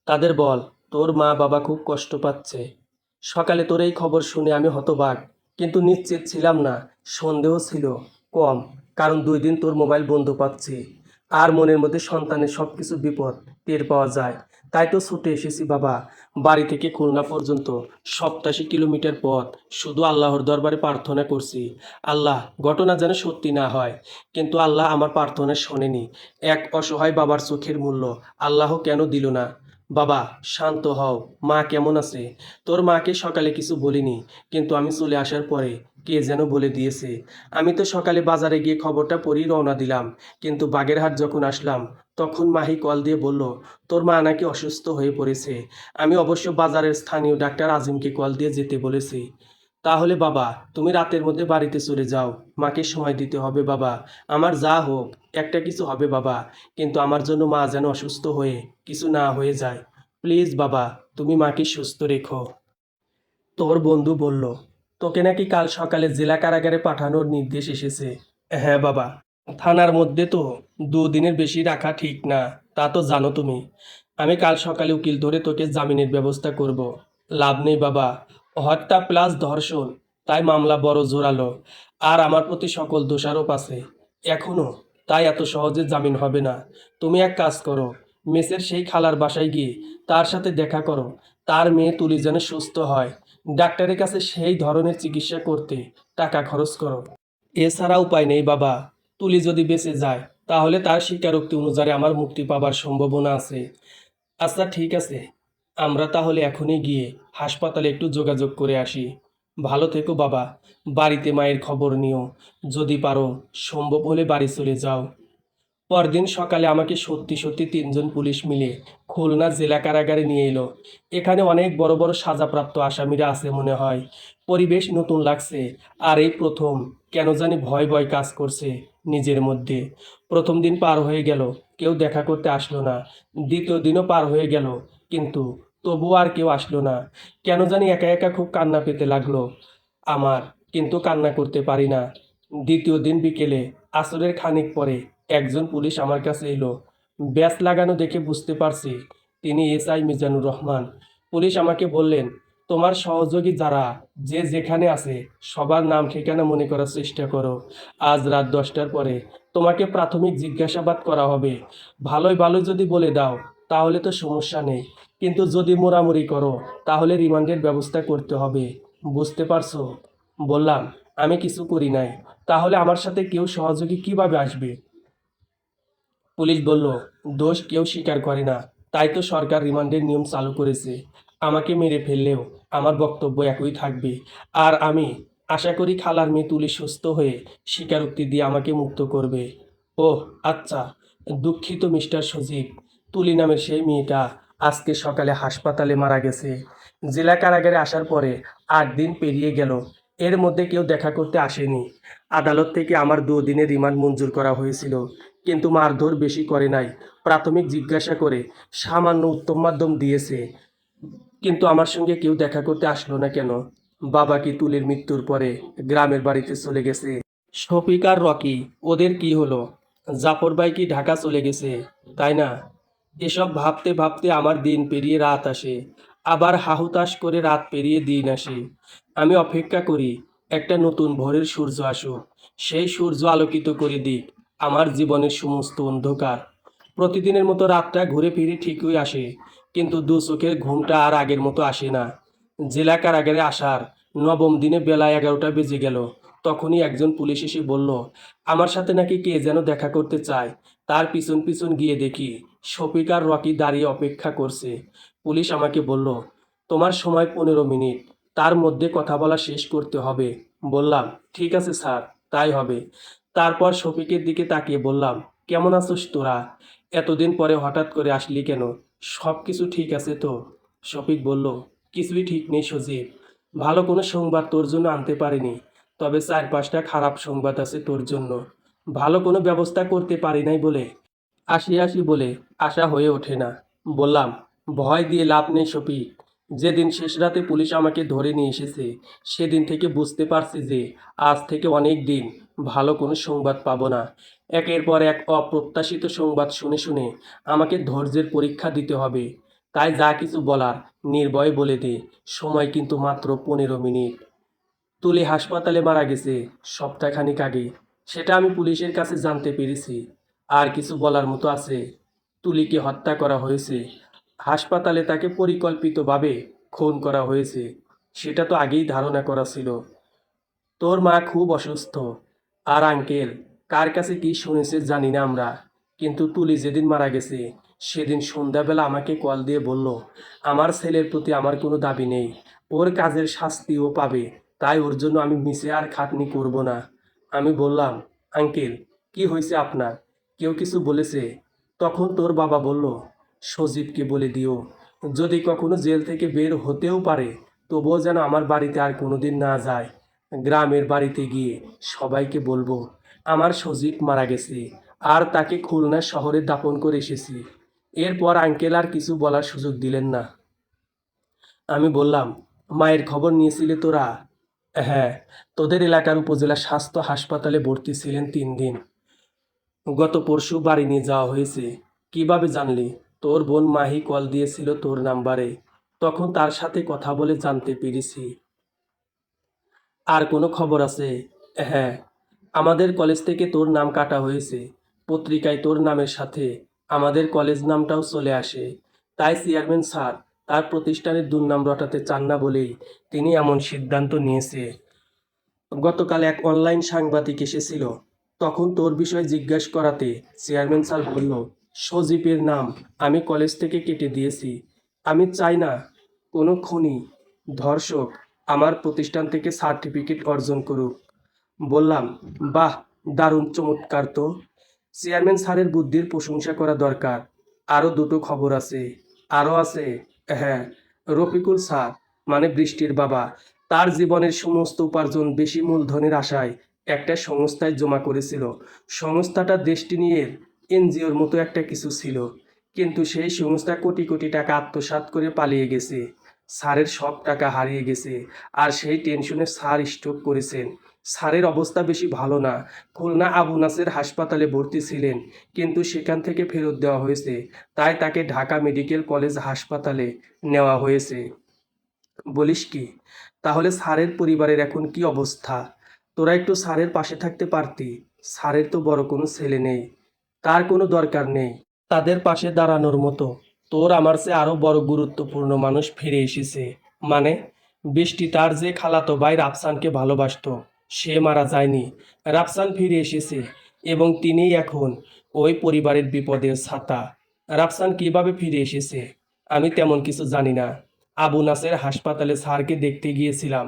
তাদের বল তোর মা বাবা খুব কষ্ট পাচ্ছে। সকালে তোর এই খবর শুনে আমি হতবাক, কিন্তু নিশ্চিত ছিলাম না। সন্দেহ ছিল কম, কারণ 2 দিন তোর মোবাইল বন্ধ পাচ্ছি। আর মনের মধ্যে সন্তানের সব কিছু বিপদ টের পাওয়া যায়। তাই তো ছুটে এসেছি বাবা। বাড়ি থেকে খুলনা পর্যন্ত 87 কিলোমিটার পথ। শুধু আল্লাহর দরবারে প্রার্থনা করছি, আল্লাহ ঘটনা যেন সত্যি না হয়। কিন্তু আল্লাহ আমার প্রার্থনা শোনেনি। এক অসহায় বাবার চোখের মূল্য আল্লাহ কেন দিল না? বাবা শান্ত হও। মা কেমন আছে? তোর মাকে সকালে কিছু বলিনি, কিন্তু আমি চলে আসার পরে কে যেন বলে দিয়েছে। আমি তো সকালে বাজারে গিয়ে খবরটা পড়েই রওনা দিলাম, কিন্তু বাগেরহাট যখন আসলাম তখন মাহি কল দিয়ে বলল তোর মা নাকি অসুস্থ হয়ে পড়েছে। আমি অবশ্য বাজারের স্থানীয় ডাক্তার আজিমকে কল দিয়ে যেতে বলেছি। তাহলে বাবা তুমি রাতের মধ্যে বাড়িতে চলে যাও। মাকে সময় দিতে হবে বাবা। আমার যা হোক একটা কিছু হবে বাবা, কিন্তু আমার জন্য মা যেন অসুস্থ হয়ে কিছু না হয়ে যায়। প্লিজ বাবা, তুমি মাকে সুস্থ রেখো। তোর বন্ধু বলল তোকে নাকি কাল সকালে জেলা কারাগারে পাঠানোর নির্দেশ এসেছে। হ্যাঁ বাবা, থানার মধ্যে তো 2 দিনের বেশি রাখা ঠিক না, তা তো জানো তুমি। আমি কাল সকালে উকিল ধরে তোকে জামিনের ব্যবস্থা করব। লাভ নেই বাবা, হত্যা প্লাস ধর্ষণ, তাই মামলা বড় জোরালো। আর আমার প্রতি সকল দোষারোপ আছে এখনো, তাই এত সহজে জামিন হবে না। তুমি এক কাজ করো, মেসের সেই খালার বাসায় গিয়ে তার সাথে দেখা করো। তার মেয়ে তুলি যেন সুস্থ হয়। ডাক্তারের কাছে সেই ধরনের চিকিৎসা করতে টাকা খরচ করো। এছাড়া উপায় নেই বাবা। তুলি যদি বেঁচে যায়, তাহলে তার স্বীকারোক্তি অনুযায়ী আমার মুক্তি পাবার সম্ভাবনা আছে। আচ্ছা ঠিক আছে, আমরা তাহলে এখনই গিয়ে হাসপাতালে একটু যোগাযোগ করে আসি। ভালো থেকো বাবা। বাড়িতে মায়ের খবর নিও। যদি পারো সম্ভব হলে বাড়ি চলে যাও। পরদিন সকালে আমাকে সত্যি সত্যি 3জন পুলিশ মিলে খুলনা জেলা কারাগারে নিয়ে এলো। এখানে অনেক বড় বড় সাজাপ্রাপ্ত আসামিরা আছে মনে হয়। পরিবেশ নতুন লাগছে। আর এই প্রথম কেন জানি ভয় ভয় কাজ করছে নিজের মধ্যে। প্রথম দিন পার হয়ে গেল, কেউ দেখা করতে আসলো না। দ্বিতীয় দিনও পার হয়ে গেল, কিন্তু তবুও আর কেউ আসলো না। কেন জানি একা একা খুব কান্না পেতে লাগলো আমার, কিন্তু কান্না করতে পারি না। দ্বিতীয় দিন বিকেলে আসরের খানিক পরে একজন পুলিশ আমার কাছে এলো। ব্যাজ লাগানো দেখে বুঝতে পারছি তিনি এসআই মিজানুর রহমান। পুলিশ আমাকে বললেন, তোমার সহযোগী যারা যে যেখানে আছে সবার নাম ঠিকানা মনে করার চেষ্টা করো। আজ রাত 10টার পরে তোমাকে প্রাথমিক জিজ্ঞাসাবাদ করা হবে। ভালোই ভালো যদি বলে দাও তাহলে তো সমস্যা নেই, কিন্তু যদি মোড়ামুড়ি করো তাহলে রিমান্ডের ব্যবস্থা করতে হবে। বুঝতে পারছো? বললাম, আমি কিছু করি নাই। তাহলে আমার সাথে কেউ সহযোগী কিভাবে আসবে? পুলিশ বলল, দোষ কেউ স্বীকার করে না, তাই তো সরকার রিমান্ডের নিয়ম চালু করেছে। আমাকে মেরে ফেললেও আমার বক্তব্য একই থাকবে। আর আমি আশা করি খালার মেয়ে তুলি সুস্থ হয়ে স্বীকারোক্তি দিয়ে আমাকে মুক্ত করবে। ওহ, আচ্ছা। দুঃখিত মিস্টার সজীব, তুলি নামের সেই মেয়েটা আজকে সকালে হাসপাতালে মারা গেছে। জেলা কারাগারে আসার পরে 8 দিন পেরিয়ে গেল, এর মধ্যে কেউ দেখা করতে আসেনি। আদালত থেকে আমার 2 দিনের রিমান্ড মঞ্জুর করা হয়েছিল, কিন্তু মারধর বেশি করে নাই। প্রাথমিক জিজ্ঞাসা করে সামান্য উত্তম মাধ্যম দিয়েছে। কিন্তু আমার সঙ্গে কেউ দেখা করতে আসলো না কেন? বাবা কি তুলির মৃত্যুর পরে গ্রামের বাড়িতে চলে গেছে? শফিক আর রকি, ওদের কি হলো? জাফর ভাই কি ঢাকা চলে গেছে? তাই না? এসব ভাবতে ভাবতে আমার দিন পেরিয়ে রাত আসে, আবার হাহুতাশ করে রাত পেরিয়ে দিন আসে। আমি অপেক্ষা করি একটা নতুন ভোরের সূর্য আসুক, সেই সূর্য আলোকিত করে দিক আমার জীবনের সমস্ত অন্ধকার। প্রতিদিনের মতো রাতটা ঘুরে ফিরে ঠিকই আসে, কিন্তু দু চোখের ঘুমটা আর আগের মতো আসে না। জেলা কারাগারে আসার 9ম দিনে বেলা 11টা বেজে গেল। তখনই একজন পুলিশ এসে বলল, আমার সাথে নাকি কে যেন দেখা করতে চায়। তার পিছন পিছন গিয়ে দেখি শফিক আর রকি দাঁড়িয়ে অপেক্ষা করছে। পুলিশ আমাকে বলল, তোমার সময় 15 মিনিট, তার মধ্যে কথা বলা শেষ করতে হবে। বললাম, ঠিক আছে স্যার, তাই হবে। তারপর শফিকের দিকে তাকিয়ে বললাম, কেমন আছোস তোরা? এতদিন পরে হঠাৎ করে আসলি কেন? সব কিছু ঠিক আছে তো? শফিক বলল, কিছুই ঠিক নেই সজীব। ভালো কোনো সংবাদ তোর জন্য আনতে পারিনি, তবে 4-5টা খারাপ সংবাদ আছে তোর জন্য। ভালো কোনো ব্যবস্থা করতে পারি নাই বলে আসি আসি বলে আশা হয়ে ওঠে না। বললাম, ভয় দিয়ে লাভ নেই শফিক। যেদিন শেষ রাতে পুলিশ আমাকে ধরে নিয়ে এসেছে সেদিন থেকে বুঝতে পারছি যে আজ থেকে অনেক দিন ভালো কোনো সংবাদ পাবো না। একের পর এক অপ্রত্যাশিত সংবাদ শুনে শুনে আমাকে ধৈর্যের পরীক্ষা দিতে হবে। তাই যা কিছু বলার নির্ভয়ে বলে দে, সময় কিন্তু মাত্র 15 মিনিট। তুলি হাসপাতালে মারা গেছে সপ্তাহখানিক আগে, সেটা আমি পুলিশের কাছে জানতে পেরেছি। আর কিছু বলার মতো আছে? তুলিকে হত্যা করা হয়েছে, হাসপাতালে তাকে পরিকল্পিতভাবে খুন করা হয়েছে, সেটা তো আগেই ধারণা করা ছিল। তোর মা খুব অসুস্থ। আর আঙ্কেল কার কাছে কি শুনেছে জানি না আমরা, কিন্তু তুলি যেদিন মারা গেছে সেদিন সন্ধ্যাবেলা আমাকে কল দিয়ে বলল, আমার ছেলের প্রতি আমার কোনো দাবি নেই, ওর কাজের শাস্তিও পাবে, তাই ওর জন্য আমি মিশে আর খাটনি করব না। আমি বললাম, আঙ্কেল কি হয়েছে আপনার? কেউ কিছু বলেছে? তখন তোর বাবা বলল, সজীবকে বলে দিও, যদি কখনো জেল থেকে বের হতেও পারে তবুও যেন আমার বাড়িতে আর কোনোদিন না যায়। গ্রামের বাড়িতে গিয়ে সবাইকে বলবো আমার সজীব মারা গেছে আর তাকে খুলনা শহরে দাফন করে এসেছি। এরপর আঙ্কেল আর কিছু বলার সুযোগ দিলেন না। আমি বললাম, মায়ের খবর নিয়েছিলে তোরা? হ্যাঁ, তোদের এলাকার উপজেলা স্বাস্থ্য হাসপাতালে ভর্তি ছিলেন 3 দিন। গত পরশু বাড়ি নিয়ে যাওয়া হয়েছে। কিভাবে জানলি? তোর বোন মাহি কল দিয়েছিল তোর নাম্বারে, তখন তার সাথে কথা বলে জানতে পেরেছি। আর কোনো খবর আছে? হ্যাঁ, আমাদের কলেজ থেকে তোর নাম কাটা হয়েছে। পত্রিকায় তোর নামের সাথে আমাদের কলেজ নামটাও চলে আসে। তাই চেয়ারম্যান স্যার তার প্রতিষ্ঠানের দুর্নাম রটাতে চান না বলেই তিনি এমন সিদ্ধান্ত নিয়েছে। গতকাল এক অনলাইন সাংবাদিক এসেছিল, তখন তোর বিষয়ে জিজ্ঞেস করাতে চেয়ারম্যান স্যার বলল, সজীবের নাম আমি কলেজ থেকে কেটে দিয়েছি। আমি চাই না কোনো খুনি, ধর্ষক আমার প্রতিষ্ঠান থেকে সার্টিফিকেট অর্জন করুক। বললাম, বাহ, দারুণ চমৎকার তো। চেয়ারম্যান স্যারের বুদ্ধির প্রশংসা করা দরকার। আরও দুটো খবর আছে। আরও আছে? হ্যাঁ, রফিকুল স্যার মানে বৃষ্টির বাবা, তার জীবনের সমস্ত উপার্জন বেশি মূলধনের আশায় একটা সংস্থায় জমা করেছিল। সংস্থাটা ডেস্টিনির এনজিওর মতো একটা কিছু ছিল, কিন্তু সেই সংস্থা কোটি কোটি টাকা আত্মসাৎ করে পালিয়ে গেছে। স্যারের সব টাকা হারিয়ে গেছে। আর সেই টেনশনে স্যার স্ট্রোক করেছেন। স্যারের অবস্থা বেশি ভালো না। খুলনা আবু নাসের হাসপাতালে ভর্তি ছিলেন, কিন্তু সেখান থেকে ফেরত দেওয়া হয়েছে। তাই তাকে ঢাকা মেডিকেল কলেজ হাসপাতালে নেওয়া হয়েছে। বলিস কি? তাহলে স্যারের পরিবারের এখন কি অবস্থা? তোরা একটু স্যারের পাশে থাকতে পারতি। স্যারের তো বড় কোনো ছেলে নেই, তার কোনো দরকার নেই তাদের পাশে দাঁড়ানোর মতো। তোর আমার চেয়ে আরো বড় গুরুত্বপূর্ণ মানুষ ফিরে এসেছে। মানে, বৃষ্টি তার যে খালাতো ভাই রাফসানকে ভালোবাসতো, সে মারা যায়নি। রাফসান ফিরে এসেছে এবং তিনিই এখন ওই পরিবারের বিপদের ছাতা। রাফসান কিভাবে ফিরে এসেছে আমি তেমন কিছু জানি না। আবু নাসের হাসপাতালে স্যারকে দেখতে গিয়েছিলাম,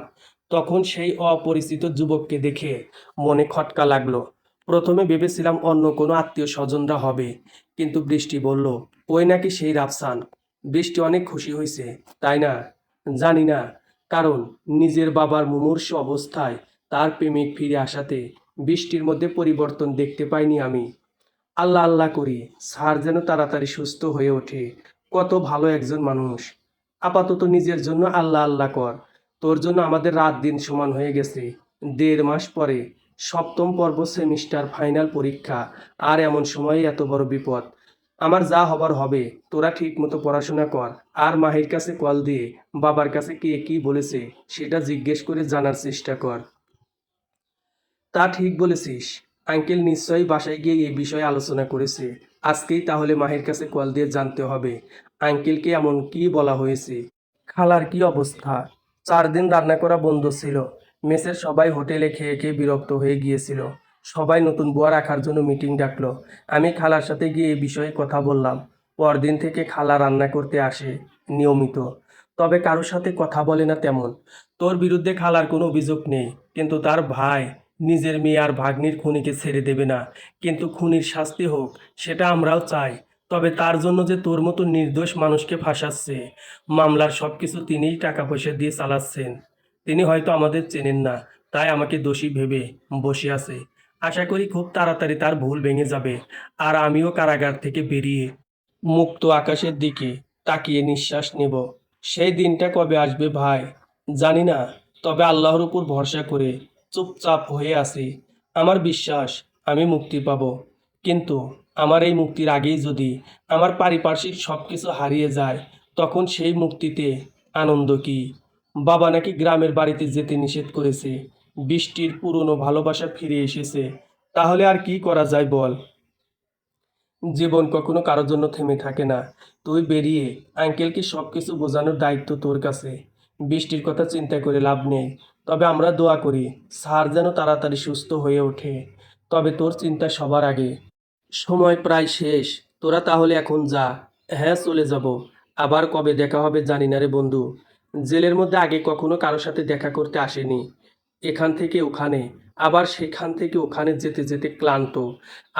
তখন সেই অপরিচিত যুবককে দেখে মনে খটকা লাগলো। প্রথমে ভেবেছিলাম অন্য কোনো আত্মীয় স্বজনরা হবে, কিন্তু বৃষ্টি বলল ওই নাকি সেই রাফসান। বৃষ্টি অনেক খুশি হয়েছে, তাই না? জানি না, কারণ নিজের বাবার মুমূর্ষু অবস্থায় তার প্রেমিক ফিরে আসাতে বৃষ্টির মধ্যে পরিবর্তন দেখতে পাইনি আমি। আল্লাহ আল্লাহ করি স্যার যেন তাড়াতাড়ি সুস্থ হয়ে ওঠে। কত ভালো একজন মানুষ। আপাতত নিজের জন্য আল্লাহ আল্লাহ কর। তোর জন্য আমাদের রাত দিন সমান হয়ে গেছে। 1.5 মাস পরে সপ্তম পর্ব সেমিস্টার ফাইনাল পরীক্ষা, আর এমন সময়ে এত বড় বিপদ। আমার যা হবার হবে, তোরা ঠিক মতো পড়াশোনা কর। আর মাহির কাছে কল দিয়ে বাবার কাছে কে কি বলেছে সেটা জিজ্ঞেস করে জানার চেষ্টা কর। তা ঠিক বলেছিস। আঙ্কেল নিশ্চয়ই বাসায় গিয়ে এই বিষয়ে আলোচনা করেছে। আজকেই তাহলে মাহির কাছে কল দিয়ে জানতে হবে আঙ্কেলকে এমন কি বলা হয়েছে। খালার কি অবস্থা? 4 দিন রান্না করা বন্ধ ছিল। মেসের সবাই হোটেলে খেয়ে খেয়ে বিরক্ত হয়ে গিয়েছিল। সবাই নতুন বুয়া রাখার জন্য মিটিং ডাকলো। আমি খালার সাথে গিয়ে এই বিষয়ে কথা বললাম। পরদিন থেকে খালা রান্না করতে আসে নিয়মিত, তবে কারোর সাথে কথা বলে না তেমন। তোর বিরুদ্ধে খালার কোনো অভিযোগ নেই, কিন্তু তার ভাই নিজের মেয়ে আর ভাগ্নির খুনিকে ছেড়ে দেবে না। কিন্তু খুনির শাস্তি হোক, সেটা আমরাও চাই। তবে তার জন্য যে তোর মতো নির্দোষ মানুষকে ফাঁসাচ্ছে, মামলার সব কিছু তিনিই টাকা পয়সা দিয়ে চালাচ্ছেন। তিনি হয়তো আমাদের চেনেন না, তাই আমাকে দোষী ভেবে বসে আছে। আশা করি খুব তাড়াতাড়ি তার ভুল ভেঙে যাবে, আর আমিও কারাগার থেকে বেরিয়ে মুক্ত আকাশের দিকে তাকিয়ে নিঃশ্বাস নেব। সেই দিনটা কবে আসবে ভাই জানি না, তবে আল্লাহর উপর ভরসা করে চুপচাপ হয়ে আছি। আমার বিশ্বাস আমি মুক্তি পাব। কিন্তু আমার এই মুক্তির আগেই যদি আমার পারিপার্শ্বিক সব কিছু হারিয়ে যায়, তখন সেই মুক্তিতে আনন্দ কি? বাবা নাকি গ্রামের বাড়িতে যেতে নিষেধ করেছে। বৃষ্টির পুরনো ভালোবাসা ফিরে এসেছে। তাহলে আর কি করা যায় বল? জীবন কখনো কারোর জন্য থেমে থাকে না। তুই বেরিয়ে আঙ্কেলকে সব কিছু বোঝানোর দায়িত্ব তোর কাছে। বৃষ্টির কথা চিন্তা করে লাভ নেই। তবে আমরা দোয়া করি স্যার যেন তাড়াতাড়ি সুস্থ হয়ে ওঠে। তবে তোর চিন্তা সবার আগে। সময় প্রায় শেষ। তোরা তাহলে এখন যা। হ্যাঁ, চলে যাব। আবার কবে দেখা হবে জানি না রে বন্ধু। জেলের মধ্যে আগে কখনো কারো সাথে দেখা করতে আসেনি। এখান থেকে ওখানে, আবার সেখান থেকে ওখানে যেতে যেতে ক্লান্ত।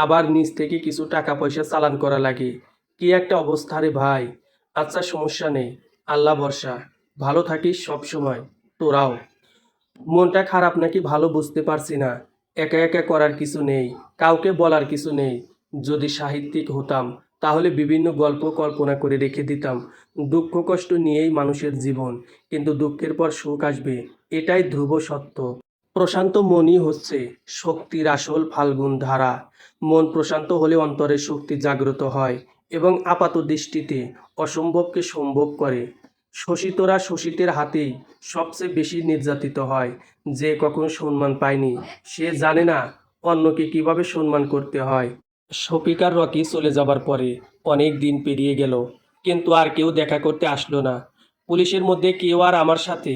আবার নিজ থেকে কিছু টাকা পয়সা চালান করা লাগে। কি একটা অবস্থা রে ভাই। আচ্ছা, সমস্যা নেই। আল্লাহ ভরসা। ভালো থাকিস সব সময়। তোরাও। মনটা খারাপ নাকি ভালো বুঝতে পারছি না। একা একা করার কিছু নেই, কাউকে বলার কিছু নেই। যদি সাহিত্যিক হতাম, তাহলে বিভিন্ন গল্প কল্পনা করে রেখে দিতাম। দুঃখ কষ্ট নিয়েই মানুষের জীবন, কিন্তু দুঃখের পর সুখ আসবে, এটাই ধ্রুব সত্য। প্রশান্ত মনই হচ্ছে শক্তির আসল ফাল্গুন ধারা। মন প্রশান্ত হলে অন্তরের শক্তি জাগ্রত হয় এবং আপাত দৃষ্টিতে অসম্ভবকে সম্ভব করে। শোষিতরা শোষিতের হাতেই সবচেয়ে বেশি নির্যাতিত হয়। যে কখনো সম্মান পায়নি, সে জানে না অন্যকে কিভাবে সম্মান করতে হয়। শফিক আর রকি চলে যাবার পরে অনেক দিন পেরিয়ে গেল, কিন্তু আর কেউ দেখা করতে আসলো না। পুলিশের মধ্যে কেউ আর আমার সাথে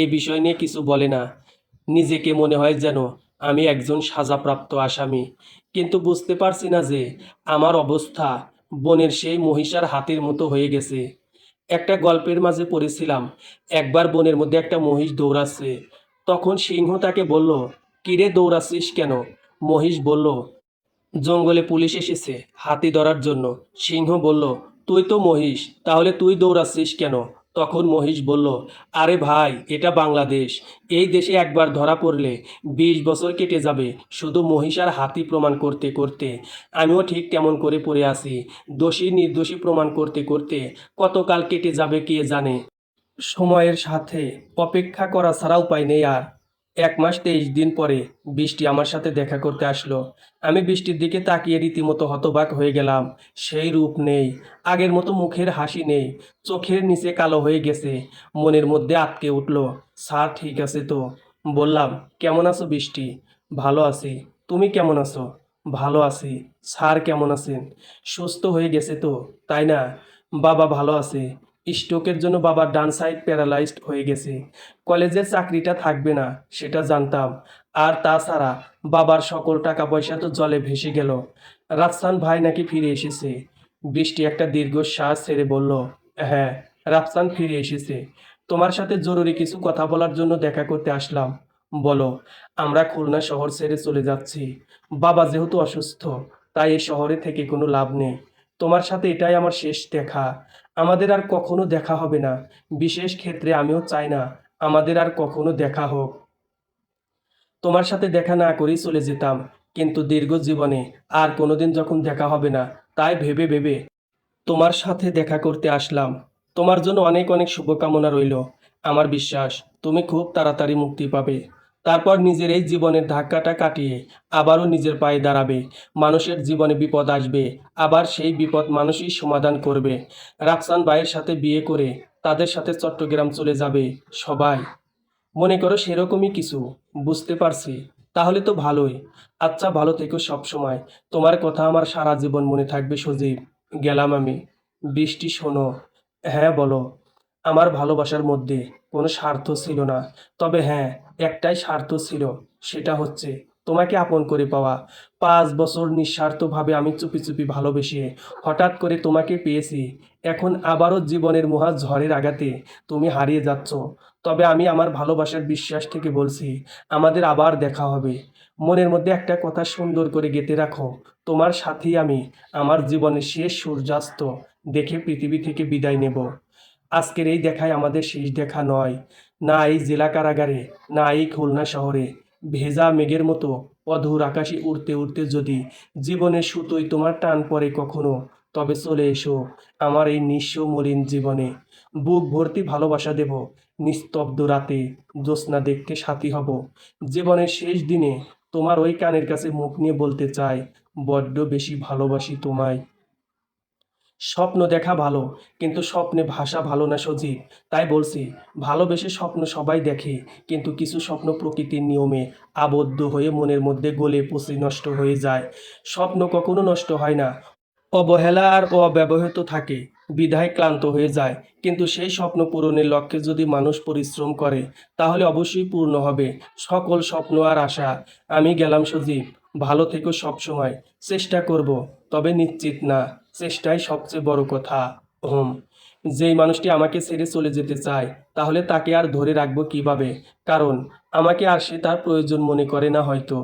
এই বিষয় নিয়ে কিছু বলে না। নিজেকে মনে হয় যেন আমি একজন সাজাপ্রাপ্ত আসামি। কিন্তু বুঝতে পারছি না যে আমার অবস্থা বনের সেই মহিষার হাতের মতো হয়ে গেছে। একটা গল্পের মাঝে পড়েছিলাম, একবার বনের মধ্যে একটা মহিষ দৌড়াচ্ছে। তখন সিংহ তাকে বলল, কিরে দৌড়াচ্ছিস কেন? মহিষ বলল, জঙ্গলে পুলিশ এসেছে হাতি ধরার জন্য। সিংহ বলল, তুই তো মহিষ, তাহলে তুই দৌড়াচ্ছিস কেন? তখন মহিষ বলল, আরে ভাই, এটা বাংলাদেশ। এই দেশে একবার ধরা পড়লে 20 বছর কেটে যাবে শুধু মহিষ আর হাতি প্রমাণ করতে করতে। আমিও ঠিক তেমন করে পড়ে আছি, দোষী নির্দোষী প্রমাণ করতে করতে কতকাল কেটে যাবে কে জানে। সময়ের সাথে অপেক্ষা করা ছাড়া উপায় নেই আর। 1 মাস 23 দিন পরে বৃষ্টি আমার সাথে দেখা করতে আসলো। আমি বৃষ্টির দিকে তাকিয়ে রীতিমতো হতবাক হয়ে গেলাম। সেই রূপ নেই, আগের মতো মুখের হাসি নেই, চোখের নিচে কালো হয়ে গেছে। মনের মধ্যে আটকে উঠল, স্যার ঠিক আছে তো? বললাম, কেমন আছো বৃষ্টি? ভালো আছি। তুমি কেমন আছো? ভালো আছি। স্যার কেমন আছেন? সুস্থ হয়ে গেছে তো, তাই না? বাবা ভালো আছে। স্ট্রোকের জন্য বাবার ডান সাইড প্যারালাইজড হয়ে গেছে। কলেজের চাকরিটা থাকবে না সেটা জানতাম। আর তাছাড়া বাবার সকল টাকা পয়সা তো জলে ভেসে গেল। রাফসান ভাই নাকি ফিরে এসেছে। বৃষ্টি একটা দীর্ঘশ্বাস ছেড়ে বলল, হ্যাঁ, রাফসান ফিরে এসেছে। তোমার সাথে জরুরি কিছু কথা বলার জন্য দেখা করতে আসলাম। বলো। আমরা খুলনা শহর ছেড়ে চলে যাচ্ছি। বাবা যেহেতু অসুস্থ, তাই এই শহরে থেকে কোনো লাভ নেই। তোমার সাথে এটাই আমার শেষ দেখা। আমাদের আর কখনো দেখা হবে না। বিশেষ ক্ষেত্রে আমিও চাই না আমাদের আর কখনো দেখা হোক। তোমার সাথে দেখা না করেই চলে যেতাম, কিন্তু দীর্ঘ জীবনে আর কোনোদিন যখন দেখা হবে না, তাই ভেবে ভেবে তোমার সাথে দেখা করতে আসলাম। তোমার জন্য অনেক অনেক শুভকামনা রইল। আমার বিশ্বাস তুমি খুব তাড়াতাড়ি মুক্তি পাবে। তারপর নিজের এই জীবনের ধাক্কাটা কাটিয়ে আবারও নিজের পায়ে দাঁড়াবে। মানুষের জীবনে বিপদ আসবে, আবার সেই বিপদ মানুষই সমাধান করবে। রাফসান ভাইয়ের সাথে বিয়ে করে তাদের সাথে চট্টগ্রাম চলে যাবে সবাই। মনে করো সেরকমই কিছু। বুঝতে পারছি। তাহলে তো ভালোই। আচ্ছা, ভালো থেকো সব সময়। তোমার কথা আমার সারা জীবন মনে থাকবে সজীব। গেলাম আমি। বৃষ্টি শোনো। হ্যাঁ বলো। আমার ভালোবাসার মধ্যে কোনো স্বার্থ ছিল না, তবে হ্যাঁ, একটাই স্বার্থ ছিল। সেটা হচ্ছে তোমাকে আপন করে পাওয়া। 5 বছর নিঃস্বার্থভাবে আমি চুপি চুপি ভালোবেসে হঠাৎ করে তোমাকে পেয়েছি। এখন আবারও জীবনের মহা ঝড়ের আঘাতে তুমি হারিয়ে যাচ্ছ। তবে আমি আমার ভালোবাসার বিশ্বাস থেকে বলছি, আমাদের আবার দেখা হবে। মনের মধ্যে একটা কথা সুন্দর করে গেঁথে রাখো, তোমার সাথেই আমি আমার জীবনের শেষ সূর্যাস্ত দেখে পৃথিবী থেকে বিদায় নেব। আজকের এই দেখায় আমাদের শেষ দেখা নয়। না এই জেলা কারাগারে, না এই খুলনা শহরে। ভেজা মেঘের মতো অধুর আকাশে উড়তে উড়তে যদি জীবনের সুতোয় তোমার টান পড়ে কখনো, তবে চলে এসো আমার এই নিঃস্ব মলিন জীবনে। বুক ভর্তি ভালোবাসা দেব। নিস্তব্ধ রাতে জ্যোৎস্না দেখতে সাথী হব। জীবনের শেষ দিনে তোমার ওই কানের কাছে মুখ নিয়ে বলতে চাই, বড্ড বেশি ভালোবাসি তোমায়। স্বপ্ন দেখা ভালো, কিন্তু স্বপ্নে ভাষা ভালো না সজীব। তাই বলছি, ভালোবেসে স্বপ্ন সবাই দেখে, কিন্তু কিছু স্বপ্ন প্রকৃতির নিয়মে আবদ্ধ হয়ে মনের মধ্যে গলে পচে নষ্ট হয়ে যায়। স্বপ্ন কখনো নষ্ট হয় না, অবহেলা আর অব্যবহৃত থাকে, বিধায় ক্লান্ত হয়ে যায়। কিন্তু সেই স্বপ্ন পূরণের লক্ষ্যে যদি মানুষ পরিশ্রম করে, তাহলে অবশ্যই পূর্ণ হবে সকল স্বপ্ন আর আশা। আমি গেলাম সজীব। ভালো থেকো সবসময়। চেষ্টা করব, তবে নিশ্চিত না। চেষ্টাই সবচেয়ে বড় কথা। হুম। যেই মানুষটি আমাকে ছেড়ে চলে যেতে চায়, তাহলে তাকে আর ধরে রাখবো কিভাবে? কারণ আমাকে আর সে তার প্রয়োজন মনে করে না হয়তো।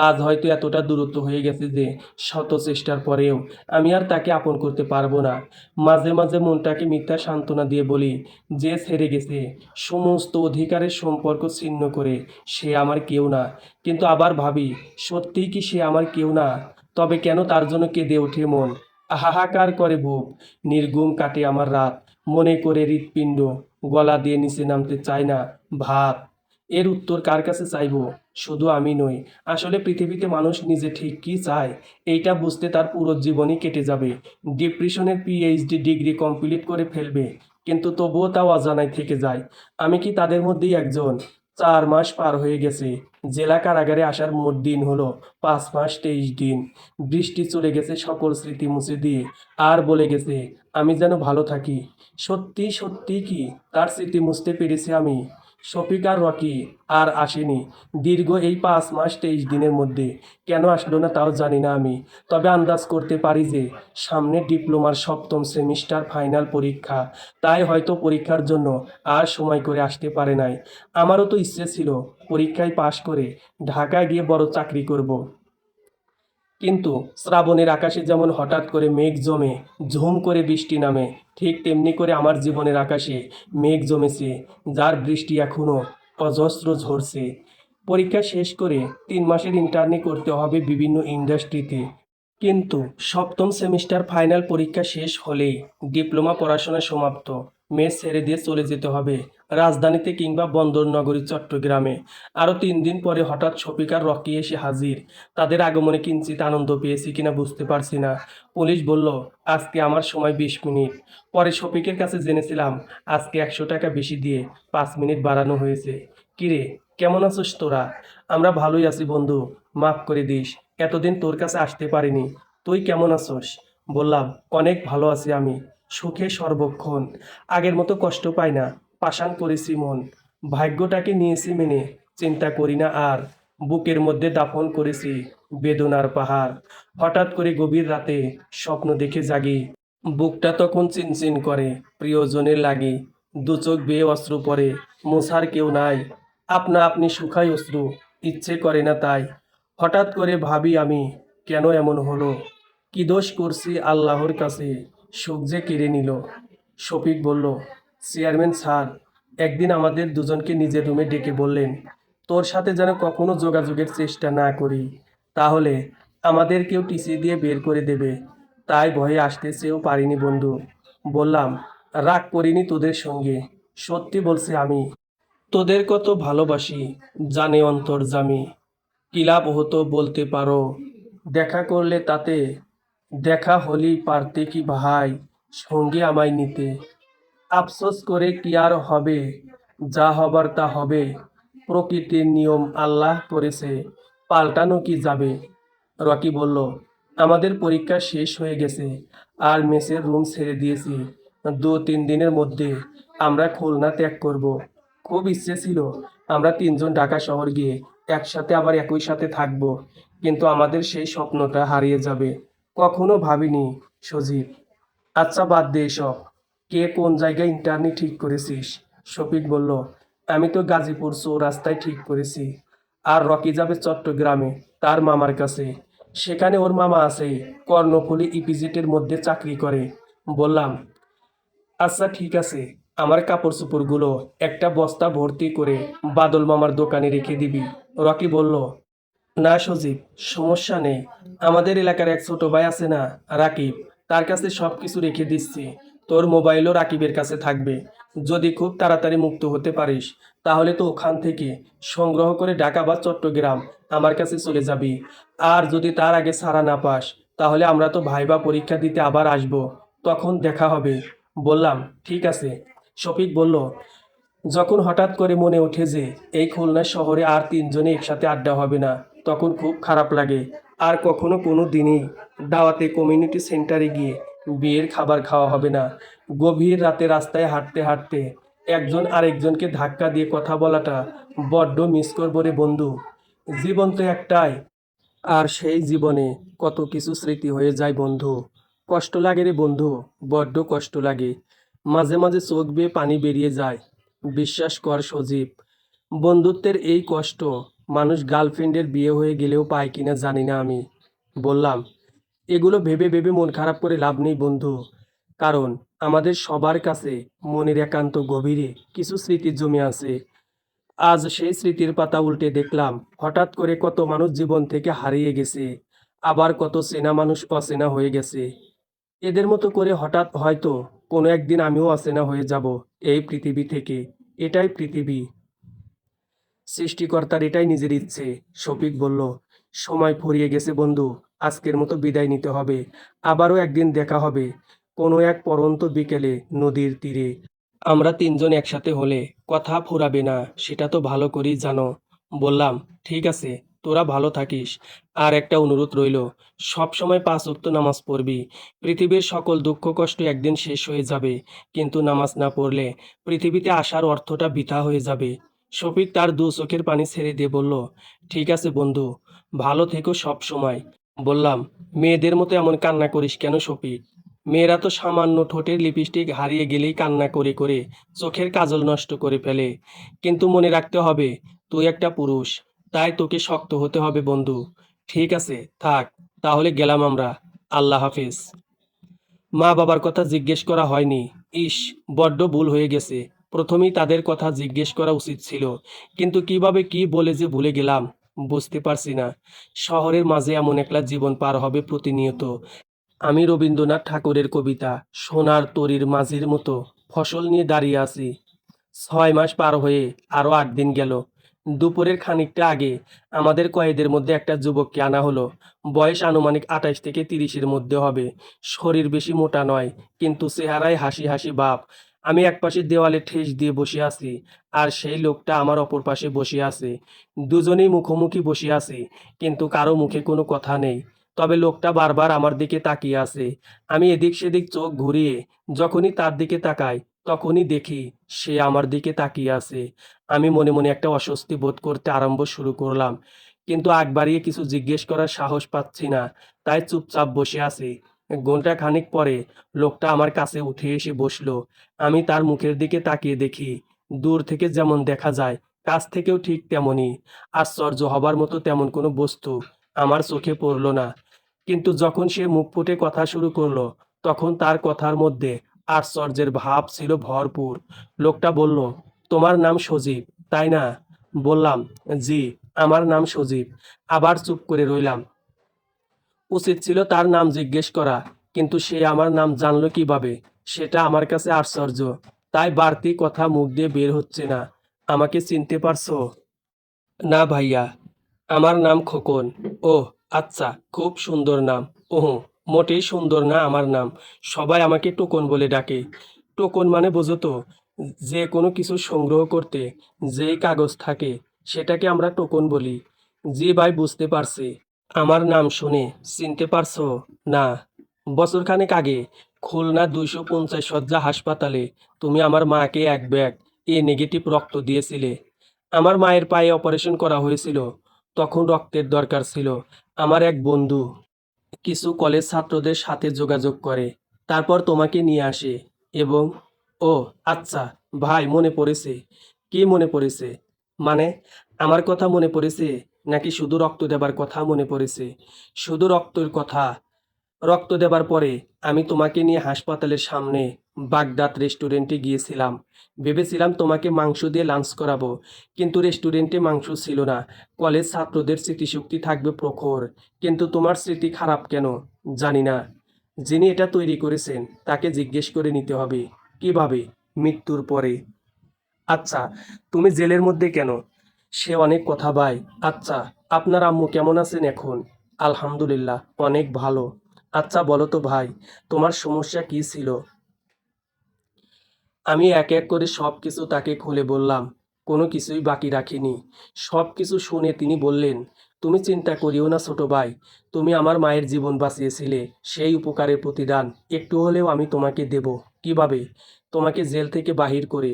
আজ হয়তো এতটা দূরত্ব হয়ে গেছে যে শত চেষ্টার পরেও আমি আর তাকে আপন করতে পারবো না। মাঝে মাঝে মনটাকে মিথ্যা সান্ত্বনা দিয়ে বলি, যে ছেড়ে গেছে সমস্ত অধিকারের সম্পর্ক ছিন্ন করে সে আমার কেউ না। কিন্তু আবার ভাবি, সত্যিই কি সে আমার কেউ না? তবে কেন তার জন্য কেঁদে ওঠে মন, হাহাকার করে বুক, নির্ঘুম কাটে আমার রাত, মনে করে হৃৎপিণ্ড গলা দিয়ে নিচে নামতে চায় না ভাত। এর উত্তর কার কাছে চাইবো? শুধু আমি নই, আসলে পৃথিবীতে মানুষ নিজে ঠিক কী চায় এইটা বুঝতে তার পুরো জীবনই কেটে যাবে। ডিপ্রেশনের পিএইচডি ডিগ্রি কমপ্লিট করে ফেলবে, কিন্তু তবুও তাও অজানায় থেকে যায়। আমি কি তাদের মধ্যেই একজন? 4 মাস পার হয়ে গেছে। জেলা কারাগারে আসার মোট দিন হলো 5 মাস 23 দিন। বৃষ্টি চলে গেছে সকল স্মৃতি মুছে দিয়ে, আর বলে গেছে আমি যেন ভালো থাকি। সত্যি সত্যি কি তার স্মৃতি মুছতে পেরেছি আমি? শফিক আর রকি আর আসেনি দীর্ঘ এই 5 মাস 23 দিনের মধ্যে। কেন আসলো না তাও জানি না আমি। তবে আন্দাজ করতে পারি যে সামনে ডিপ্লোমার 7ম সেমিস্টার ফাইনাল পরীক্ষা, তাই হয়তো পরীক্ষার জন্য আর সময় করে আসতে পারে নাই। আমারও তো ইচ্ছে ছিল পরীক্ষায় পাশ করে ঢাকায় গিয়ে বড় চাকরি করব, কিন্তু শ্রাবণের আকাশে যেমন হঠাৎ করে মেঘ জমে ঝুম করে বৃষ্টি নামে, ঠিক তেমনি করে আমার জীবনের আকাশে মেঘ জমেছে, যার বৃষ্টি এখনো অজস্র ঝরছে। পরীক্ষা শেষ করে 3 মাসের ইন্টার্নি করতে হবে বিভিন্ন ইন্ডাস্ট্রিতে। কিন্তু সপ্তম সেমিস্টার ফাইনাল পরীক্ষা শেষ হলেই ডিপ্লোমা পড়াশোনা সমাপ্ত। মেস ছেড়ে দিয়ে চলে যেতে হবে রাজধানীতে কিংবা বন্দর নগরী চট্টগ্রামে। আরও 3 দিন পরে হঠাৎ শফিক আর রকি এসে হাজির। তাদের আগমনে কিঞ্চিত আনন্দ পেয়েছি কিনা বুঝতে পারছি না। পুলিশ বলল আজকে আমার সময় 20 মিনিট। পরে শফিকের কাছে জেনেছিলাম আজকে 100 টাকা বেশি দিয়ে 5 মিনিট বাড়ানো হয়েছে। কিরে, কেমন আছিস তোরা? আমরা ভালোই আছি বন্ধু, মাফ করে দিস, এতদিন তোর কাছে আসতে পারিনি। তুই কেমন আছোস? বললাম অনেক ভালো আছি আমি, সুখে সর্বক্ষণ। আগের মতো কষ্ট পাই না, পাষাণ করেছি মন। ভাগ্যটাকে নিয়েছি মেনে, চিন্তা করি না আর। বুকের মধ্যে দাফন করেছি বেদনার পাহাড়। হঠাৎ করে গভীর রাতে স্বপ্ন দেখে জাগি, বুকটা তখন চিনচিন করে প্রিয়জনের লাগি। দু চোখ বেয়ে অশ্রু পড়ে, মোছার কেউ নাই। আপনা আপনি শুকায় অশ্রু, ইচ্ছে করে না তাই। হঠাৎ করে ভাবি আমি, কেন এমন হলো? কি দোষ করছি আল্লাহর কাছে, সুখ যে কেড়ে নিল। শফিক বলল, চেয়ারম্যান স্যার একদিন আমাদের দুজনকে নিজের রুমে ডেকে বললেন, তোর সাথে যেন কখনো যোগাযোগের চেষ্টা না করি, তাহলে আমাদের কেউ টিসি দিয়ে বের করে দেবে। তাই ভয়ে আসতে চেয়েও পারিনি বন্ধু। বললাম, রাগ করিনি তোদের সঙ্গে, সত্যি বলছি আমি। তোদের কত ভালোবাসি জানে অন্তর্যামী। কি লাভ হতো বলতে পারো, দেখা করলে তাতে? দেখা হলেই পারতে কি ভাই সঙ্গে আমায় নিতে? আফসোস করে কি আর হবে, যা হবার তা হবে। প্রকৃতির নিয়ম আল্লাহ করেছে, পাল্টানো কি যাবে? রকি বলল, আমাদের পরীক্ষা শেষ হয়ে গেছে আর মেসের রুম ছেড়ে দিয়েছি। 2-3 দিনের মধ্যে আমরা খুলনা ত্যাগ করব। খুব ইচ্ছে ছিল আমরা 3জন ঢাকা শহর গিয়ে একসাথে আবার একই সাথে থাকব, কিন্তু আমাদের সেই স্বপ্নটা হারিয়ে যাবে। কখনো ভাবিনি সজীব। আচ্ছা বাদ দে এসব, কে কোন জায়গায় ইন্টার্নি ঠিক করেছিস? শফিক বলল, আমি তো গাজীপুর চৌরাস্তায় ঠিক করেছি। আর রকি যাবে চট্টগ্রামে তার মামার কাছে। সেখানে ওর মামা আছে, কর্ণফুলী ইপিজেটের মধ্যে চাকরি করে। বললাম, আচ্ছা ঠিক আছে, আমার কাপড় চোপড়গুলো একটা বস্তা ভর্তি করে বাদল মামার দোকানে রেখে দিবি। রকি বলল, না সজীব, সমস্যা নেই। আমাদের এলাকার এক ছোট ভাই আছে না, রাকিব, তার কাছে সব কিছু রেখে দিচ্ছি। তোর মোবাইলও রাকিবের কাছে থাকবে। যদি খুব তাড়াতাড়ি মুক্ত হতে পারিস তাহলে তো ওখান থেকে সংগ্রহ করে ঢাকা বা চট্টগ্রাম আমার কাছে চলে যাবি। আর যদি তার আগে ছাড়া না পাস তাহলে আমরা তো ভাইবা পরীক্ষা দিতে আবার আসব, তখন দেখা হবে। বললাম, ঠিক আছে। শফিক বলল, যখন হঠাৎ করে মনে ওঠে যে এই খুলনা শহরে আর 3জনে একসাথে আড্ডা হবে না, তখন খুব খারাপ লাগে। আর কখনো কোনো দিনই দাওয়াতে কমিউনিটি সেন্টারে গিয়ে বিয়ের খাবার খাওয়া হবে না। গভীর রাতে রাস্তায় হাঁটতে হাঁটতে একজন আরেকজনকে ধাক্কা দিয়ে কথা বলাটা বড্ড মিস করবো রে বন্ধু। জীবন তো একটাই, আর সেই জীবনে কত কিছু স্মৃতি হয়ে যায় বন্ধু। কষ্ট লাগে রে বন্ধু, বড্ড কষ্ট লাগে। মাঝে মাঝে চোখ বেয়ে পানি বেরিয়ে যায়। বিশ্বাস কর সজীব, বন্ধুত্বের এই কষ্ট মানুষ গার্লফ্রেন্ডের বিয়ে হয়ে গেলেও পায় কিনা জানি না আমি। বললাম, এগুলো ভেবে ভেবে মন খারাপ করে লাভ নেই বন্ধু, কারণ আমাদের সবার কাছে মনের একান্ত গভীরে কিছু স্মৃতি জমে আছে। আজ সেই স্মৃতির পাতা উল্টে দেখলাম হঠাৎ করে কত মানুষ জীবন থেকে হারিয়ে গেছে, আবার কত চেনা মানুষ অচেনা হয়ে গেছে। এদের মতো করে হঠাৎ হয়তো কোনো একদিন আমিও অচেনা হয়ে যাব এই পৃথিবী থেকে। এটাই পৃথিবী, সৃষ্টিকর্তার এটাই নিজের ইচ্ছে। শফিক বলল, সময় ফুরিয়ে গেছে বন্ধু, আজকের মতো বিদায় নিতে হবে। আবারও একদিন দেখা হবে, কোনো এক পড়ন্ত বিকেলে নদীর তীরে। আমরা 3জন একসাথে হলে কথা ফুরাবে না, সেটা তো ভালো করেই জানো। বললাম, ঠিক আছে, তোরা ভালো থাকিস। আর একটা অনুরোধ রইল, সব সময় 5 ওয়াক্ত নামাজ পড়বি। পৃথিবীর সকল দুঃখ কষ্ট একদিন শেষ হয়ে যাবে, কিন্তু নামাজ না পড়লে পৃথিবীতে আসার অর্থটা বৃথা হয়ে যাবে। শফিক তার 2 চোখের পানি ছেড়ে দিয়ে বলল, ঠিক আছে বন্ধু, ভালো থেকো সব সময়। বললাম, মেয়েদের মতো এমন কান্না করিস কেন শফিক? মেয়েরা তো সামান্য ঠোঁটের লিপস্টিক হারিয়ে গেলেই কান্না করে করে চোখের কাজল নষ্ট করে ফেলে। কিন্তু মনে রাখতে হবে তুই একটা পুরুষ, তাই তোকে শক্ত হতে হবে বন্ধু। ঠিক আছে থাক, তাহলে গেলাম আমরা। আল্লাহ হাফেজ। মা বাবার কথা জিজ্ঞেস করা হয়নি। ইস, বড্ড ভুল হয়ে গেছে। প্রথমেই তাদের কথা জিজ্ঞেস করা উচিত ছিল। কিন্তু কিভাবে কি বলে যে ভুলে গেলাম বুঝতে পারছি না। শহরের মাঝে এমন একলা জীবন পার হবে প্রতিনিয়ত। আমি রবীন্দ্রনাথ ঠাকুরের কবিতা সোনার তরীর মাঝির মতো ফসল নিয়ে দাঁড়িয়ে আছি। 6 মাস পার হয়ে আরো 8 দিন গেল। দুপুরের খানিকটা আগে আমাদের কয়েদের মধ্যে একটা যুবককে আনা হলো। বয়স আনুমানিক 28 থেকে 30-এর মধ্যে হবে। শরীর বেশি মোটা নয়, কিন্তু চেহারায় হাসি হাসি ভাব। আমি একপাশে দেওয়ালে ঠেস দিয়ে বসে আছি, আর সেই লোকটা আমার অপর পাশে বসে আছে। দুজনেই মুখোমুখি বসে আছি, কিন্তু কারো মুখে কোনো কথা নেই। তবে লোকটা বারবার আমার দিকে তাকিয়ে আছে। আমি এদিক সেদিক চোখ ঘুরিয়ে যখনই তার দিকে তাকাই, তখনই দেখি সে আমার দিকে তাকিয়ে আছে। আমি মনে মনে একটা অস্বস্তি বোধ করতে আরম্ভ শুরু করলাম, কিন্তু আগ বাড়িয়ে কিছু জিজ্ঞেস করার সাহস পাচ্ছি না, তাই চুপচাপ বসে আছি। ঘন্টা খানিক পরে লোকটা আমার কাছে উঠে এসে বসলো। আমি তার মুখের দিকে তাকিয়ে দেখি, দূর থেকে যেমন দেখা যায় কাছ থেকেও ঠিক তেমনই। আশ্চর্য হবার মতো তেমন কোনো বস্তু আমার চোখে পড়ল না। কিন্তু যখন সে মুখ ফুটে কথা শুরু করলো, তখন তার কথার মধ্যে আশ্চর্যের ভাব ছিল ভরপুর। লোকটা বলল, তোমার নাম সজীব, তাই না? বললাম, জি, আমার নাম সজীব। আবার চুপ করে রইলাম। উচিত ছিল তার নাম জিজ্ঞেস করা, কিন্তু সে আমার নাম জানলো কিভাবে, সেটা আমার কাছে আশ্চর্য। তাই বাড়তি কথা মুখ দিয়ে বের হচ্ছে না। আমাকে চিনতে পারছো? না ভাইয়া, আমার নাম খোকন। ওহ, আচ্ছা, খুব সুন্দর নাম। ওহ, মোটেই সুন্দর না আমার নাম। সবাই আমাকে টোকন বলে ডাকে। টোকন মানে বোঝো তো? যে কোনো কিছু সংগ্রহ করতে যেই কাগজ থাকে সেটাকে আমরা টোকন বলি। জি ভাই, বুঝতে পারছি। আমার নাম শুনে চিনতে পারছো? না। বছরখানেক আগে খুলনা 250 শয্যা হাসপাতালে তুমি আমার মাকে এক ব্যাগ নেগেটিভ রক্ত দিয়েছিলে। আমার মায়ের পায়ে অপারেশন করা হয়েছিল। তখন রক্তের দরকার ছিল। আমার এক বন্ধু কিছু কলেজ ছাত্রদের সাথে যোগাযোগ করে, তারপর তোমাকে নিয়ে আসে। এবং ও আচ্ছা, ভাই, মনে পড়েছে। কি মনে পড়েছে? মানে, আমার কথা মনে পড়েছে, নাকি শুধু রক্ত দেবার কথা মনে পড়েছে? শুধু রক্তের কথা। রক্ত দেবার পরে আমি তোমাকে নিয়ে হাসপাতালের সামনে বাগদাদ রেস্টুরেন্টে গিয়েছিলাম। ভেবেছিলাম তোমাকে মাংস দিয়ে লাঞ্চ করাবো, কিন্তু রেস্টুরেন্টে মাংস ছিল না। কলেজ ছাত্রদের স্মৃতিশক্তি থাকবে প্রখর, কিন্তু তোমার স্মৃতি খারাপ কেন জানি না। যিনি এটা তৈরি করেছেন তাকে জিজ্ঞেস করে নিতে হবে। কিভাবে? মৃত্যুর পরে। আচ্ছা, তুমি জেলের মধ্যে কেন? সে অনেক কথা ভাই। আচ্ছা, আপনার আম্মু কেমন আছেন এখন? আলহামদুলিল্লাহ, অনেক ভালো। আচ্ছা বলো তো ভাই, তোমার সমস্যা কি ছিল? আমি এক এক করে সব কিছু তাকে খুলে বললাম। কোনো কিছুই বাকি রাখিনি। সব কিছু শুনে তিনি বললেন, তুমি চিন্তা করিও না ছোট ভাই। তুমি আমার মায়ের জীবন বাঁচিয়েছিলে, সেই উপকারের প্রতিদান একটু হলেও আমি তোমাকে দেব। কিভাবে? তোমাকে জেল থেকে বাহির করে।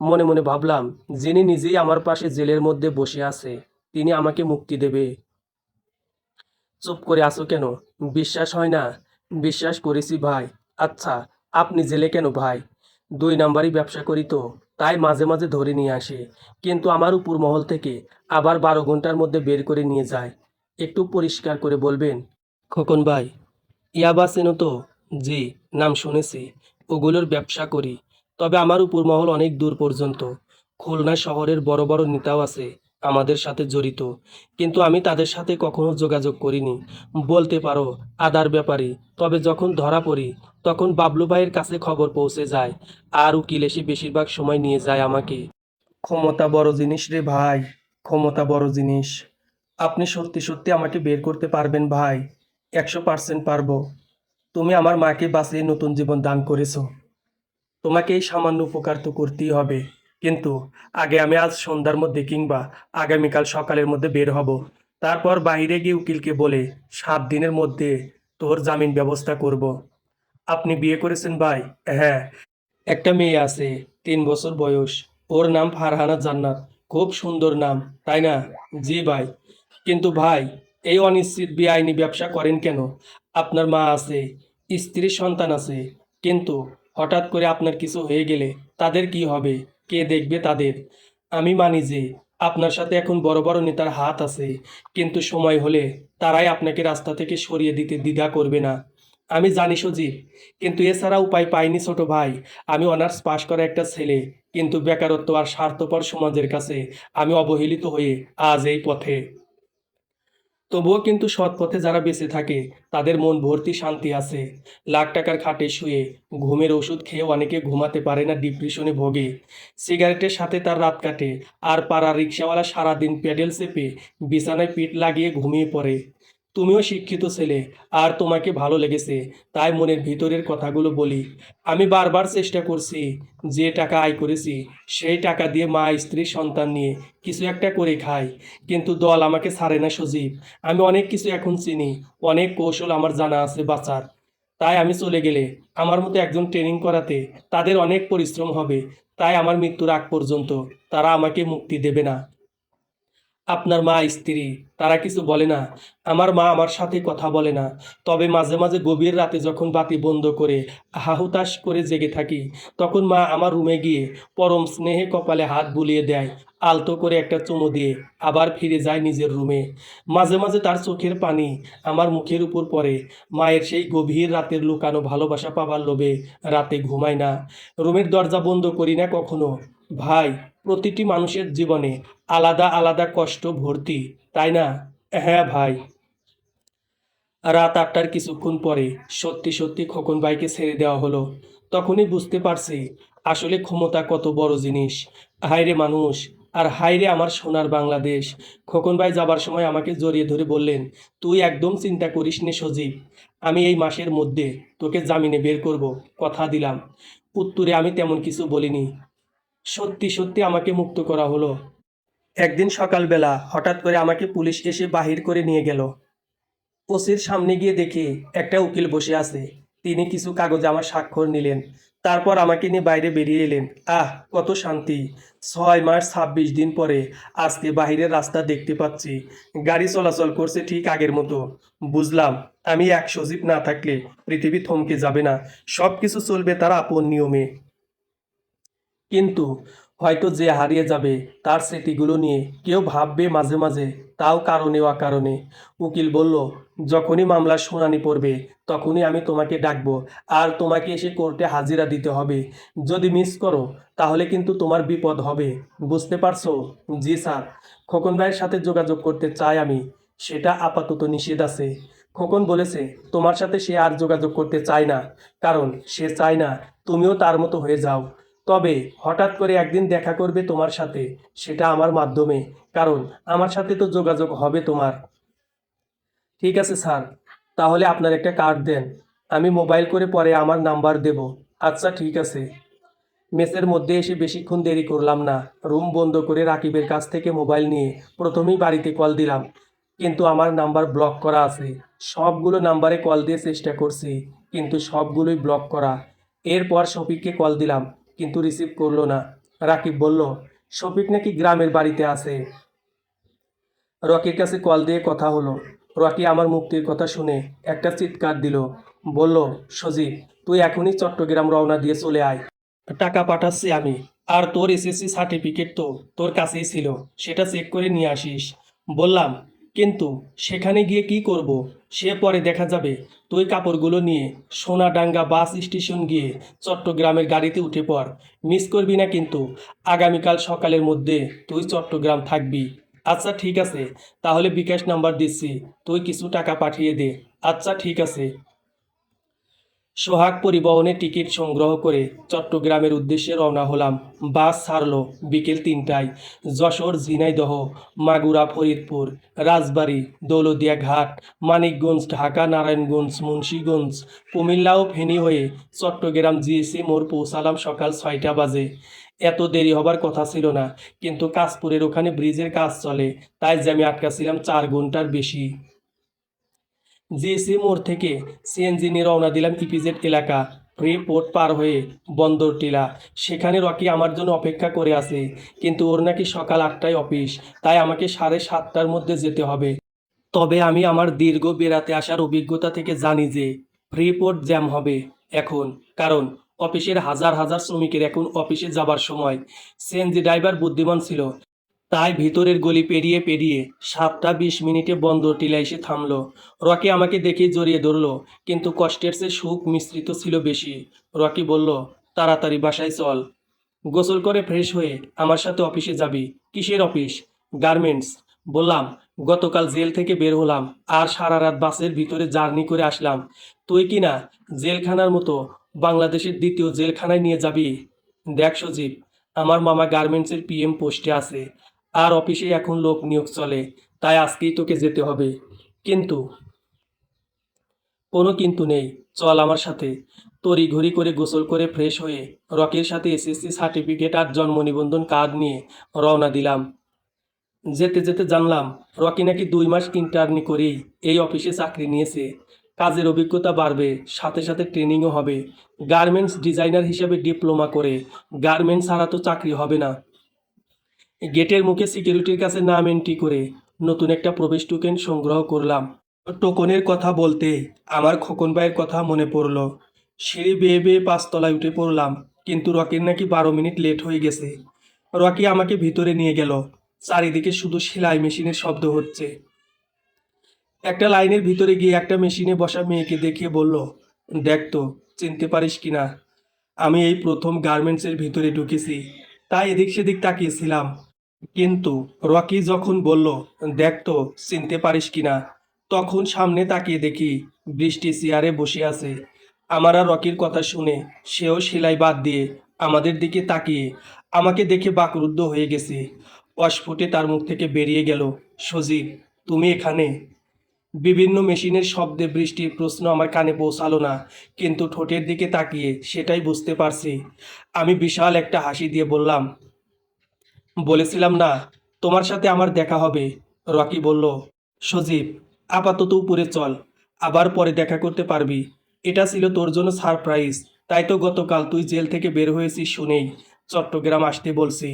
মনে মনে ভাবলাম, যিনি নিজেই আমার পাশে জেলের মধ্যে বসে আছে, তিনি আমাকে মুক্তি দেবে। চুপ করে আছো কেন? বিশ্বাস হয় না? বিশ্বাস করেছি ভাই। আচ্ছা, আপনি জেলে কেন ভাই? 2 নাম্বারই ব্যবসা করি তো, তাই মাঝে মাঝে ধরে নিয়ে আসে। কিন্তু আমার উপর মহল থেকে আবার 12 ঘন্টার মধ্যে বের করে নিয়ে যায়। একটু পরিষ্কার করে বলবেন? খোকন ভাই, ইয়াবা চেনো তো? জি, নাম শুনেছি। ওগুলোর ব্যবসা করি। তবে আমার উপর মহল অনেক দূর পর্যন্ত। খুলনা শহরের বড় বড় নেতাও আছে আমাদের সাথে জড়িত, কিন্তু আমি তাদের সাথে কখনো যোগাযোগ করিনি। বলতে পারো আদার ব্যাপারে। তবে যখন ধরা পড়ি, তখন বাবলু ভাইয়ের কাছে খবর পৌঁছে যায়, আর উকিল এসে বেশিরভাগ সময় নিয়ে যায় আমাকে। ক্ষমতা বড় জিনিস রে ভাই, ক্ষমতা বড় জিনিস। আপনি সত্যি সত্যি আমাকে বের করতে পারবেন ভাই? 100% পারবো। তুমি আমার মাকে বাঁচিয়ে নতুন জীবন দান করেছো। তোমাকে এই সামান্য উপকার তো করতেই হবে। কিন্তু আগে আমি আজ সন্ধ্যার মধ্যে কিংবা আগামীকাল সকালের মধ্যে বের হব। তারপর বাইরে গিয়ে উকিলকে বলে 7 দিনের মধ্যে তোর জামিন ব্যবস্থা করব। আপনি বিয়ে করেছেন ভাই? হ্যাঁ, একটা মেয়ে আছে, 3 বছর বয়স। ওর নাম ফারহানা জান্নাত। খুব সুন্দর নাম, তাই না? জি ভাই। কিন্তু ভাই, এই অনিশ্চিত বেআইনি ব্যবসা করেন কেন? আপনার মা আছে, স্ত্রী সন্তান আছে, কিন্তু হঠাৎ করে আপনার কিছু হয়ে গেলে তাদের কি হবে? কে দেখবে তাদের? আমি মানি যে আপনার সাথে এখন বড় বড় নেতার হাত আছে, কিন্তু সময় হলে তারাই আপনাকে রাস্তা থেকে সরিয়ে দিতে দ্বিধা করবে না। আমি জানি সজীব, কিন্তু এছাড়া উপায় পাইনি ছোট ভাই। আমি অনার্স পাশ করা একটা ছেলে, কিন্তু বেকারত্ব আর স্বার্থপর সমাজের কাছে আমি অবহেলিত হয়ে আজ এই পথে। তবুও কিন্তু সৎ পথে যারা বেঁচে থাকে তাদের মন ভর্তি শান্তি আছে। লাখ টাকার খাটে শুয়ে ঘুমের ওষুধ খেয়ে অনেকে ঘুমাতে পারে না, ডিপ্রেশনে ভোগে। সিগারেটের সাথে তার রাত কাটে। আর পাড়ার রিক্সাওয়ালা সারাদিন প্যাডেল চেপে বিছানায় পিঠ লাগিয়ে ঘুমিয়ে পড়ে। তুমিও শিক্ষিত ছেলে, আর তোমাকে ভালো লেগেছে, তাই মনের ভিতরের কথাগুলো বলি। আমি বারবার চেষ্টা করছি, যে টাকা আয় করেছি সেই টাকা দিয়ে মা, স্ত্রী, সন্তান নিয়ে কিছু একটা করে খাই, কিন্তু দল আমাকে ছাড়ে না সজীব। আমি অনেক কিছু এখন চিনি, অনেক কৌশল আমার জানা আছে বাঁচার। তাই আমি চলে গেলে আমার মতো একজন ট্রেনিং করাতে তাদের অনেক পরিশ্রম হবে। তাই আমার মৃত্যুর আগ পর্যন্ত তারা আমাকে মুক্তি দেবে না। আপনার মা, স্ত্রী, তারা কিছু বলে না? আমার মা আমার সাথে কথা বলে না, তবে মাঝে মাঝে গভীর রাতে যখন বাতি বন্ধ করে হাহুতাশ করে জেগে থাকি, তখন মা আমার রুমে গিয়ে পরম স্নেহে কপালে হাত বুলিয়ে দেয়, আলতো করে একটা চুমু দিয়ে আবার ফিরে যায় নিজের রুমে। মাঝে মাঝে তার চোখের পানি আমার মুখের উপর পড়ে। মায়ের সেই গভীর রাতের লুকানো ভালোবাসা পাবার লোভে রাতে ঘুমাই না, রুমের দরজা বন্ধ করি না কখনো। ভাই, প্রতিটি মানুষের জীবনে আলাদা আলাদা কষ্ট ভর্তি, তাই না? হ্যাঁ ভাই। রাত ৮টার কিছুক্ষণ পরে সত্যি সত্যি খোকন ভাইকে ছেড়ে দেওয়া হলো। তখনই বুঝতে পারছি আসলে ক্ষমতা কত বড় জিনিস। হায়রে মানুষ, আর হায়রে আমার সোনার বাংলাদেশ। খোকন ভাই যাবার সময় আমাকে জড়িয়ে ধরে বললেন, তুই একদম চিন্তা করিস নে সজীব, আমি এই মাসের মধ্যে তোকে জামিনে বের করব, কথা দিলাম। উত্তরে আমি তেমন কিছু বলিনি। সত্যি সত্যি আমাকে মুক্ত করা হলো। একদিন সকালবেলা হঠাৎ করে আমাকে পুলিশ এসে বাহির করে নিয়ে গেল। ওসির সামনে গিয়ে দেখি একটা উকিল বসে আছে। তিনি কিছু কাগজে আমার স্বাক্ষর নিলেন। তারপর আমাকে নিয়ে বাইরে বেরিয়ে এলেন। আহ, কত শান্তি! ৬ মাস ২৬ দিন পরে আজকে বাহিরের রাস্তা দেখতে পাচ্ছি। গাড়ি চলাচল করছে ঠিক আগের মতো। বুঝলাম, আমি এক সজীব না থাকলে পৃথিবী থমকে যাবে না, সব কিছু চলবে তার আপন নিয়মে। কিন্তু হয়তো যে হারিয়ে যাবে তার স্মৃতিগুলো নিয়ে কেউ ভাববে মাঝে মাঝে, তাও কারণে অকারণে। উকিল বলল, যখনই মামলার শুনানি পড়বে তখনই আমি তোমাকে ডাকবো, আর তোমাকে এসে কোর্টে হাজিরা দিতে হবে। যদি মিস করো তাহলে কিন্তু তোমার বিপদ হবে, বুঝতে পারছো? জি স্যার। খোকন ভাইয়ের সাথে যোগাযোগ করতে চাই আমি, সেটা আপাতত নিষেধ আছে। খোকন বলেছে তোমার সাথে সে আর যোগাযোগ করতে চায় না, কারণ সে চায় না তুমিও তার মতো হয়ে যাও। তবে হঠাৎ করে একদিন দেখা করবে তোমার সাথে, সেটা আমার মাধ্যমে, কারণ আমার সাথে তো যোগাযোগ হবে তোমার। ঠিক আছে স্যার, তাহলে আপনার একটা কার্ড দেন, আমি মোবাইল করে পরে আমার নাম্বার দেব। আচ্ছা ঠিক আছে। মেসের মধ্যে এসে বেশিক্ষণ দেরি করলাম না। রুম বন্ধ করে রাকিবের কাছ থেকে মোবাইল নিয়ে প্রথমেই বাড়িতে কল দিলাম, কিন্তু আমার নাম্বার ব্লক করা আছে। সবগুলো নাম্বারে কল দিয়ে চেষ্টা করছি, কিন্তু সবগুলোই ব্লক করা। এরপর শফিককে কল দিলাম, কিন্তু রিসিভ করলো না। রাকিব বলল শফিক নাকি গ্রামের বাড়িতে আছে। রকির কাছে কল দিয়ে কথা হলো। রকি আমার মুক্তির কথা শুনে একটা চিৎকার দিল, বলল, সজীব, তুই এখনই চট্টগ্রাম রওনা দিয়ে চলে আয়। টাকা পাঠাচ্ছি আমি। আর তোর এসএসসি সার্টিফিকেট তো তোর কাছেই ছিল, সেটা চেক করে নিয়ে আসিস। বললাম, কিন্তু সেখানে গিয়ে কি করব? সে পরে দেখা যাবে। তুই কাপড়গুলো নিয়ে সোনাডাঙ্গা বাস স্টেশন গিয়ে চট্টগ্রামের গাড়িতে উঠে পড়। মিস করবি না কিন্তু। আগামীকাল সকালের মধ্যে তুই চট্টগ্রাম থাকবি। আচ্ছা ঠিক আছে, তাহলে বিকাশ নাম্বার দিচ্ছি, তুই কিছু টাকা পাঠিয়ে দে। আচ্ছা ঠিক আছে। সোহাগ পরিবহনে টিকিট সংগ্রহ করে চট্টগ্রামের উদ্দেশ্যে রওনা হলাম। বাস ছাড়লো বিকেল ৩টায়। যশোর, ঝিনাইদহ, মাগুরা, ফরিদপুর, রাজবাড়ী, দৌলতদিয়া ঘাট, মানিকগঞ্জ, ঢাকা, নারায়ণগঞ্জ, মুন্সিগঞ্জ, কুমিল্লা ও ফেনী হয়ে চট্টগ্রাম জিএসি মোড় পৌঁছালাম সকাল ৬টা বাজে। এত দেরি হবার কথা ছিল না, কিন্তু কাশপুরের ওখানে ব্রিজের কাজ চলে, তাই জ্যামে আটকা ছিলাম ৪ ঘন্টার বেশি। জিএসি মোড় থেকে সিএনজি নিয়ে রওনা দিলাম ইপিজেড এলাকা, ফ্রি পোর্ট পার হয়ে বন্দর টিলা। সেখানে রকি আমার জন্য অপেক্ষা করে আছে, কিন্তু ওর নাকি সকাল ৮টায় অফিস, তাই আমাকে ৭:৩০টার মধ্যে যেতে হবে। তবে আমি আমার দীর্ঘ বেড়াতে আসার অভিজ্ঞতা থেকে জানি যে ফ্রি পোর্ট জ্যাম হবে এখন, কারণ অফিসের হাজার হাজার শ্রমিকের এখন অফিসে যাবার সময়। সিএনজি ড্রাইভার বুদ্ধিমান ছিল, তাই ভিতরের গলি পেরিয়ে পেরিয়ে 7টা 20 মিনিটে বন্দর টিলা এসে থামলো। রকি আমাকে দেখেই জড়িয়ে ধরলো, কিন্তু কষ্টের চেয়ে সুখ মিশ্রিত ছিল বেশি। রকি বলল, তাড়াতাড়ি বাসায় চল, গোসল করে ফ্রেশ হয়ে আমার সাথে অফিসে যাবি। কিসের অফিস? গার্মেন্টস। বললাম, গতকাল জেল থেকে বের হলাম আর সারা রাত বাসের ভিতরে জার্নি করে আসলাম। তুই কি না জেলখানার মতো বাংলাদেশের দ্বিতীয় জেলখানায় নিয়ে যাবি? দেখ সজীব, আমার মামা গার্মেন্টসের পিএম পোস্টে আছে আর অফিসে এখন লোক নিয়োগ চলে, তাই আজকেই তোকে যেতে হবে। কিন্তু কোনো কিন্তু নেই, চল আমার সাথে। তড়িঘড়ি করে গোসল করে ফ্রেশ হয়ে রকির সাথে এসএসসি সার্টিফিকেট আর জন্ম নিবন্ধন কার্ড নিয়ে রওনা দিলাম। যেতে যেতে জানলাম রকি নাকি 2 মাস ইন্টার্নি করেই এই অফিসে চাকরি নিয়েছে। কাজের অভিজ্ঞতা বাড়বে, সাথে সাথে ট্রেনিংও হবে। গার্মেন্টস ডিজাইনার হিসেবে ডিপ্লোমা করে গার্মেন্টস ছাড়া তো চাকরি হবে না। গেটের মুখে সিকিউরিটির কাছে নাম এন্ট্রি করে নতুন একটা প্রবেশ টোকেন সংগ্রহ করলাম। টোকনের কথা বলতে আমার খোকন ভাইয়ের কথা মনে পড়ল। সিঁড়ি বেয়ে বেয়ে 5তলায় উঠে পড়লাম, কিন্তু রকির নাকি 12 মিনিট লেট হয়ে গেছে। রকি আমাকে ভিতরে নিয়ে গেল। চারিদিকে শুধু সেলাই মেশিনের শব্দ হচ্ছে। একটা লাইনের ভিতরে গিয়ে একটা মেশিনে বসা মেয়েকে দেখিয়ে বলল, দেখ তো, চিনতে পারিস কিনা। আমি এই প্রথম গার্মেন্টসের ভিতরে ঢুকেছি, তাই এদিক সেদিক তাকিয়েছিলাম। কিন্তু রকি যখন বলল, দেখ তো, চিনতে পারিস কিনা, তখন সামনে তাকিয়ে দেখি বৃষ্টি চেয়ারে বসে আছে। আমার আর রকির কথা শুনে সেও সেলাই বাদ দিয়ে আমাদের দিকে তাকিয়ে আমাকে দেখে বাকরুদ্ধ হয়ে গেছে। অস্ফুটে তার মুখ থেকে বেরিয়ে গেল, সজীব, তুমি এখানে? বিভিন্ন মেশিনের শব্দে বৃষ্টির প্রশ্ন আমার কানে পৌঁছালো না, কিন্তু ঠোঁটের দিকে তাকিয়ে সেটাই বুঝতে পারছি। আমি বিশাল একটা হাসি দিয়ে বললাম, বলেছিলাম না তোমার সাথে আমার দেখা হবে। রকি বলল, সজীব, আপাতত উপরে চল, আবার পরে দেখা করতে পারবি। এটা ছিল তোর জন্য সারপ্রাইজ। তাই তো গতকাল তুই জেল থেকে বের হয়েছিস শুনেই চট্টগ্রাম আসতে বলছি।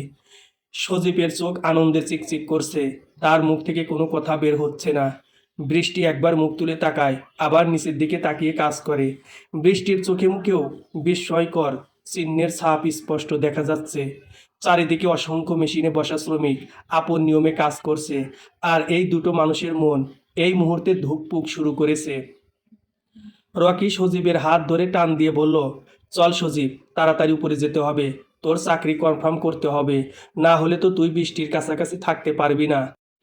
সজীবের চোখ আনন্দে চিকচিক করছে, তার মুখ থেকে কোনো কথা বের হচ্ছে না। বৃষ্টি একবার মুখ তুলে তাকায়, আবার নিচের দিকে তাকিয়ে কাজ করে। বৃষ্টির চোখে মুখেও বিস্ময়কর চিহ্নের ছাপ স্পষ্ট দেখা যাচ্ছে। চারিদিকে অসংখ্য মেশিনে বসা শ্রমিক আপন নিয়মে কাজ করছে, আর এই দুটো মানুষের মন এই মুহূর্তে ধুকপুক শুরু করেছে। রকি সজীবের হাত ধরে টান দিয়ে বলল, চল সজীব, তাড়াতাড়ি উপরে যেতে হবে, তোর চাকরি কনফার্ম করতে হবে, না হলে তো তুই বৃষ্টির কাছাকাছি থাকতে পারবি না।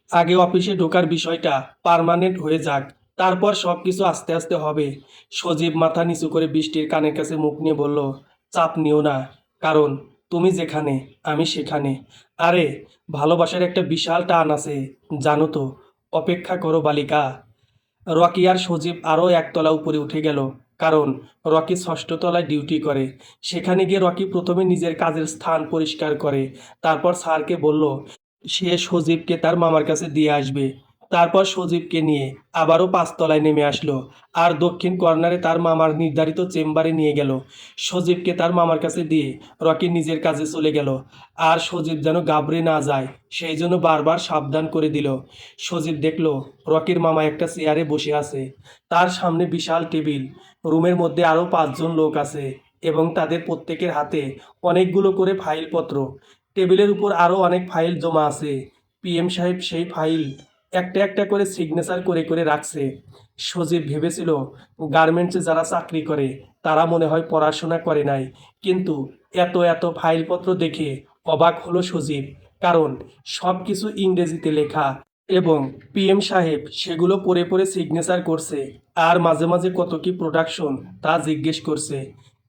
আগে অফিসে ঢোকার বিষয়টা পার্মানেন্ট হয়ে যাক, তারপর সব কিছু আস্তে আস্তে হবে। সজীব মাথা নিচু করে বৃষ্টির কানের কাছে মুখ নিয়ে বলল, চাপ নিও না, কারণ তুমি যেখানে আমি সেখানে। আরে, ভালোবাসার একটা বিশাল টান আছে, জানো তো। অপেক্ষা করো বালিকা। রকি আর সজীব আরও একতলা উপরে উঠে গেল, কারণ রকি 6ষ্ঠ তলায় ডিউটি করে। সেখানে গিয়ে রকি প্রথমে নিজের কাজের স্থান পরিষ্কার করে, তারপর স্যারকে বলল সে সজীবকে তার মামার কাছে দিয়ে আসবে। তারপর সজীবকে নিয়ে আবারও 5তলায় নেমে আসলো, আর দক্ষিণ কর্নারে তার মামার নির্ধারিত চেম্বারে নিয়ে গেল। সজীবকে তার মামার কাছে দিয়ে রকি নিজের কাজে চলে গেল, আর সজীব যেন গাবড়ে না যায় সেই জন্য বারবার সাবধান করে দিল। সজীব দেখল রকির মামা একটা চেয়ারে বসে আছে, তার সামনে বিশাল টেবিল। রুমের মধ্যে আরও 5জন লোক আছে এবং তাদের প্রত্যেকের হাতে অনেকগুলো করে ফাইলপত্র। টেবিলের উপর আরও অনেক ফাইল জমা আছে। পিএম সাহেব সেই ফাইল একটা একটা করে সিগনেচার করে করে রাখছে। সজীব ভেবেছিল গার্মেন্টসে যারা চাকরি করে তারা মনে হয় পড়াশোনা করে নাই, কিন্তু এত এত ফাইলপত্র দেখে অবাক হলো সজীব, কারণ সব কিছু ইংরেজিতে লেখা এবং পিএম সাহেব সেগুলো পড়ে পড়ে সিগনেচার করছে, আর মাঝে মাঝে কত কি প্রোডাকশন তা জিজ্ঞেস করছে।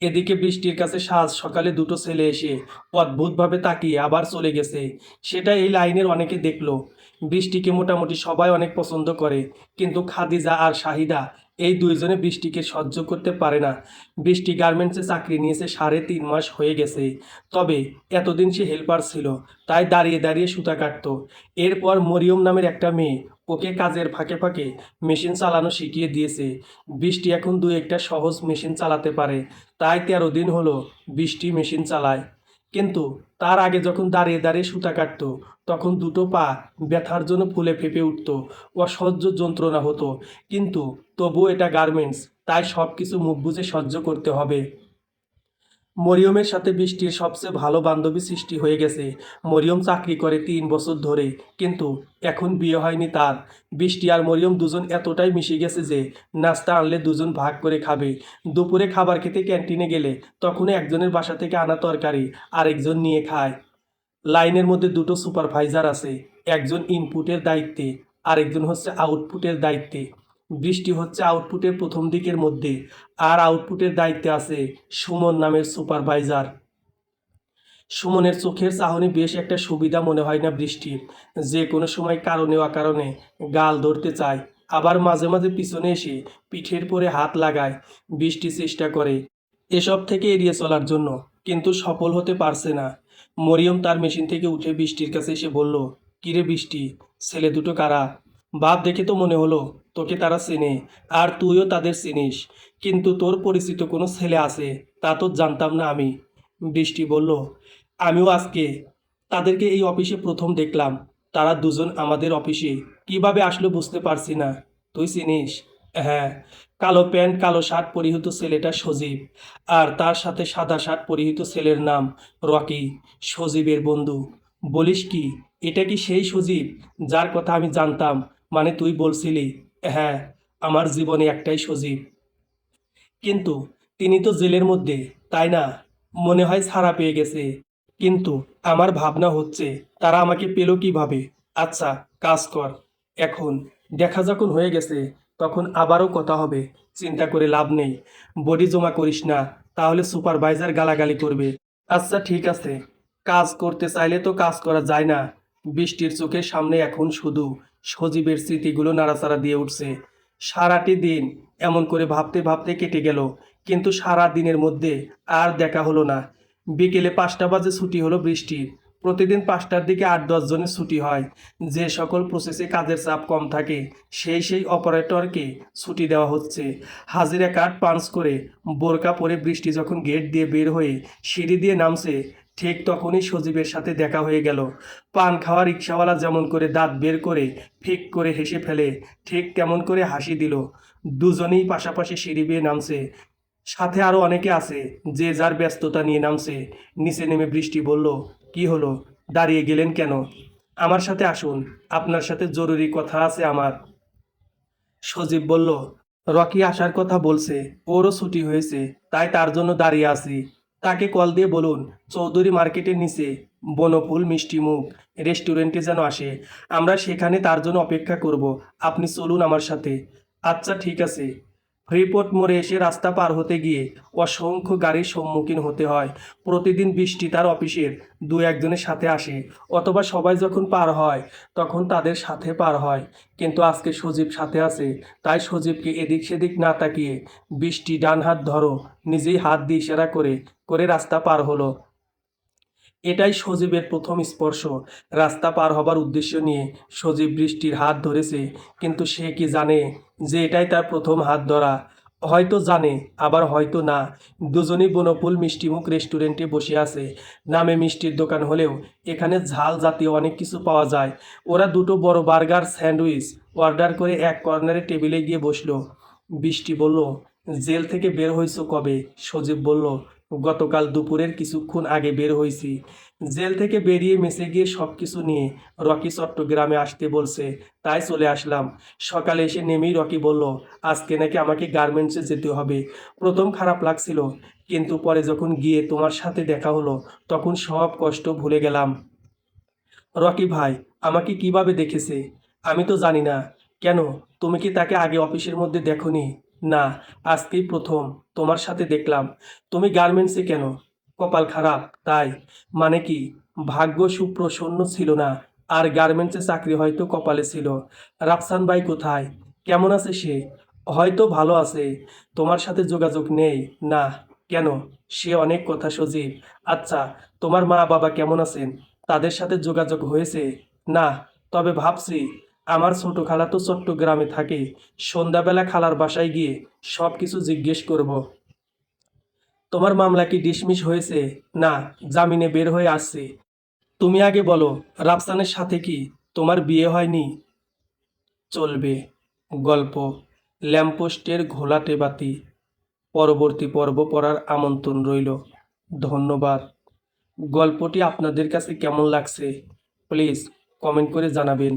এদিকে বৃষ্টির কাছে সাজ সকালে দুটো ছেলে এসে অদ্ভুতভাবে তাকিয়ে আবার চলে গেছে। সেটা এই লাইনের অনেকে দেখলো। বৃষ্টিকে মোটামুটি সবাই অনেক পছন্দ করে, কিন্তু খাদিজা আর শাহিদা এই দুইজনে বৃষ্টিকে সহ্য করতে পারে না। বৃষ্টি গার্মেন্টসে চাকরি নিয়েছে 3.5 মাস হয়ে গেছে, তবে এতদিন সে হেল্পার ছিল, তাই দাঁড়িয়ে দাঁড়িয়ে সুতা কাটতো। এরপর মরিয়ম নামের একটা মেয়ে ওকে কাজের ফাঁকে ফাঁকে মেশিন চালানো শিখিয়ে দিয়েছে। বৃষ্টি এখন দু একটা সহজ মেশিন চালাতে পারে, তাই 13 দিন হলো বৃষ্টি মেশিন চালায়। কিন্তু তার আগে যখন দাঁড়িয়ে দাঁড়িয়ে সুতা কাটতো, তখন দুটো পা ব্যথার জন্য ফুলে ফেঁপে উঠত, অসহ্য যন্ত্রণা হতো। কিন্তু তবুও এটা গার্মেন্টস, তাই সব কিছু মুখ বুজে সহ্য করতে হবে। মরিয়মের সাথে বৃষ্টির সবচেয়ে ভালো বান্ধবী সৃষ্টি হয়ে গেছে। মরিয়ম চাকরি করে 3 বছর ধরে, কিন্তু এখন বিয়ে হয়নি তার। বৃষ্টি আর মরিয়ম দুজন এতটাই মিশে গেছে যে নাস্তা আনলে দুজন ভাগ করে খাবে। দুপুরে খাবার খেতে ক্যান্টিনে গেলে তখন একজনের বাসা থেকে আনা তরকারি আরেকজন নিয়ে খায়। লাইনের মধ্যে দুটো সুপারভাইজার আছে, একজন ইনপুটের দায়িত্বে, আরেকজন হচ্ছে আউটপুটের দায়িত্বে। বৃষ্টি হচ্ছে আউটপুটের প্রথম দিকের মধ্যে, আর আউটপুটের দায়িত্বে আছে সুমন নামের সুপারভাইজার। সুমনের চোখের চাহনি বেশ একটা সুবিধা মনে হয় না বৃষ্টির। যে কোনো সময় কারণে অকারণে গাল ধরতে চায়, আবার মাঝে মাঝে পিছনে এসে পিঠের পরে হাত লাগায়। বৃষ্টি চেষ্টা করে এসব থেকে এড়িয়ে চলার জন্য, কিন্তু সফল হতে পারছে না। মরিয়ম তার মেশিন থেকে উঠে বৃষ্টির কাছে এসে বলল, কিরে বৃষ্টি, ছেলে দুটো কারা? বাপ দেখে তো মনে হলো তোকে তারা চেনে, আর তুইও তাদের চিনিস, কিন্তু তোর পরিচিত কোনো ছেলে আছে তা তো জানতাম না আমি। বৃষ্টি বলল, আমিও আজকে তাদেরকে এই অফিসে প্রথম দেখলাম। তারা দুজন আমাদের অফিসে কিভাবে আসলো বুঝতে পারছি না। তুই চিনিস? হ্যাঁ, কালো প্যান্ট কালো শার্ট পরিহিত ছেলেটা সজীব, আর তার সাথে সাদা শার্ট পরিহিত ছেলের নাম রকি, সজীবের বন্ধু। বলিস কি, এটা কি সেই সজীব যার কথা আমি জানতাম? মানে তুই বলছিলি? হ্যাঁ, আমার জীবনে একটাই সজীব। কিন্তু তিনি তো জেলের মধ্যে, তাই না? মনে হয় ছাড়া পেয়ে গেছে। কিন্তু আমার ভাবনা হচ্ছে তারা আমাকে পেল কিভাবে। আচ্ছা, কাজ কর এখন। দেখা যখন হয়ে গেছে তখন আবারও কথা হবে। চিন্তা করে লাভ নেই। বডি জমা করিস না, তাহলে সুপারভাইজার গালাগালি করবে। আচ্ছা ঠিক আছে, কাজ করতে চাইলে তো কাজ করা যায় না। বৃষ্টির চোখের সামনে এখন শুধু সজীবের স্মৃতিগুলো নাড়াচাড়া দিয়ে উঠছে। সারাটি দিন এমন করে ভাবতে ভাবতে কেটে গেল, কিন্তু সারা দিনের মধ্যে আর দেখা হলো না। বিকেলে 5টা বাজে ছুটি হলো বৃষ্টির। প্রতিদিন 5টার দিকে 8-10 জনের ছুটি হয়। যে সকল প্রসেসে কাজের চাপ কম থাকে সেই অপারেটরকে ছুটি দেওয়া হচ্ছে। হাজিরা কার্ড পাঞ্চ করে বোরকা পরে বৃষ্টি যখন গেট দিয়ে বের হয়ে সিঁড়ি দিয়ে নামছে, ঠিক তখনই সজীবের সাথে দেখা হয়ে গেল। পান খাওয়া রিক্সাওয়ালা যেমন করে দাঁত বের করে ফিক করে হেসে ফেলে, ঠিক তেমন করে হাসি দিল। দুজনেই পাশাপাশি সিঁড়ি বেয়ে নামছে। সাথে আরও অনেকে আছে, যে যার ব্যস্ততা নিয়ে নামছে। নিচে নেমে বৃষ্টি বলল, কি হলো, দাঁড়িয়ে গেলেন কেন? আমার সাথে আসুন, আপনার সাথে জরুরি কথা আছে আমার। সজীব বলল, রকি আসার কথা বলছে, ওরও ছুটি হয়েছে, তাই তার জন্য দাঁড়িয়ে আছি। তাকে কল দিয়ে বলুন চৌধুরী মার্কেটের নিচে বনফুল মিষ্টিমুখ রেস্টুরেন্টে যেন আসে। আমরা সেখানে তার জন্য অপেক্ষা করব। আপনি চলুন আমার সাথে। আচ্ছা ঠিক আছে। ফ্রিপোর্ট মোড়ে এসে রাস্তা পার হতে গিয়ে অসংখ্য গাড়ির সম্মুখীন হতে হয়। প্রতিদিন বৃষ্টি তার অফিসের দু একজনের সাথে আসে, অথবা সবাই যখন পার হয় তখন তাদের সাথে পার হয়। কিন্তু আজকে সজীব সাথে আছে, তাই সজীবকে এদিক সেদিক না তাকিয়ে বৃষ্টি ডান হাত ধরো নিজেই হাত দিয়ে ইশারা করে করে রাস্তা পার হলো। এটাই সজীবের প্রথম স্পর্শ। রাস্তা পার হবার উদ্দেশ্য নিয়ে সজীব বৃষ্টির হাত ধরেছে, কিন্তু সে কি জানে যে এটাই তার প্রথম হাত ধরা? হয়তো জানে, আবার হয়তো না। দুজনই বনফুল মিষ্টিমুখ রেস্টুরেন্টে বসে আছে। নামে মিষ্টির দোকান হলেও এখানে ঝাল জাতীয় অনেক কিছু পাওয়া যায়। ওরা দুটো বড় বার্গার স্যান্ডউইচ অর্ডার করে এক কর্নারে টেবিলে গিয়ে বসলো। বৃষ্টি বলল, জেল থেকে বের হইছো কবে? সজীব বলল, গতকাল দুপুরের কিছুক্ষণ আগে বের হইছি। জেল থেকে বেরিয়ে মেসে গিয়ে সব কিছু নিয়ে রকি চট্টগ্রামে আসতে বলছে, তাই চলে আসলাম। সকালে এসে নেমেই রকি বলল, আজকে নাকি আমাকে গার্মেন্টসে যেতে হবে। প্রথম খারাপ লাগছিল, কিন্তু পরে যখন গিয়ে তোমার সাথে দেখা হলো তখন সব কষ্ট ভুলে গেলাম। রকি ভাই আমাকে কিভাবে দেখেছে আমি তো জানি না। কেন, তুমি কি তাকে আগে অফিসের মধ্যে দেখোনি? না, আজকেই প্রথম তোমার সাথে দেখলাম। তুমি গার্মেন্টসে কেন? কপাল খারাপ তাই? মানে কি, ভাগ্য সুপ্রসন্ন ছিল না, আর গার্মেন্টসে চাকরি হয়তো কপালে ছিল। রাফসান ভাই কোথায়, কেমন আছে সে? হয়তো ভালো আছে। তোমার সাথে যোগাযোগ নেই? না। কেন? সে অনেক কথা সজীব। আচ্ছা, তোমার মা বাবা কেমন আছেন? তাদের সাথে যোগাযোগ হয়েছে? না, তবে ভাবছি আমার ছোট খালা তো চট্টগ্রামে থাকে। সন্ধ্যাবেলা খালার বাসায় গিয়ে সব কিছু জিজ্ঞেস করব। তোমার মামলা কি ডিসমিস হয়েছে? না, জামিনে বের হয়ে আসছে। তুমি আগে বলো, রাফসানের সাথে কি তোমার বিয়ে হয়নি? চলবে। গল্প ল্যাম্পপোস্টের ঘোলাটে বাতি। পরবর্তী পর্ব পড়ার আমন্ত্রণ রইল। ধন্যবাদ। গল্পটি আপনাদের কাছে কেমন লাগছে প্লিজ কমেন্ট করে জানাবেন।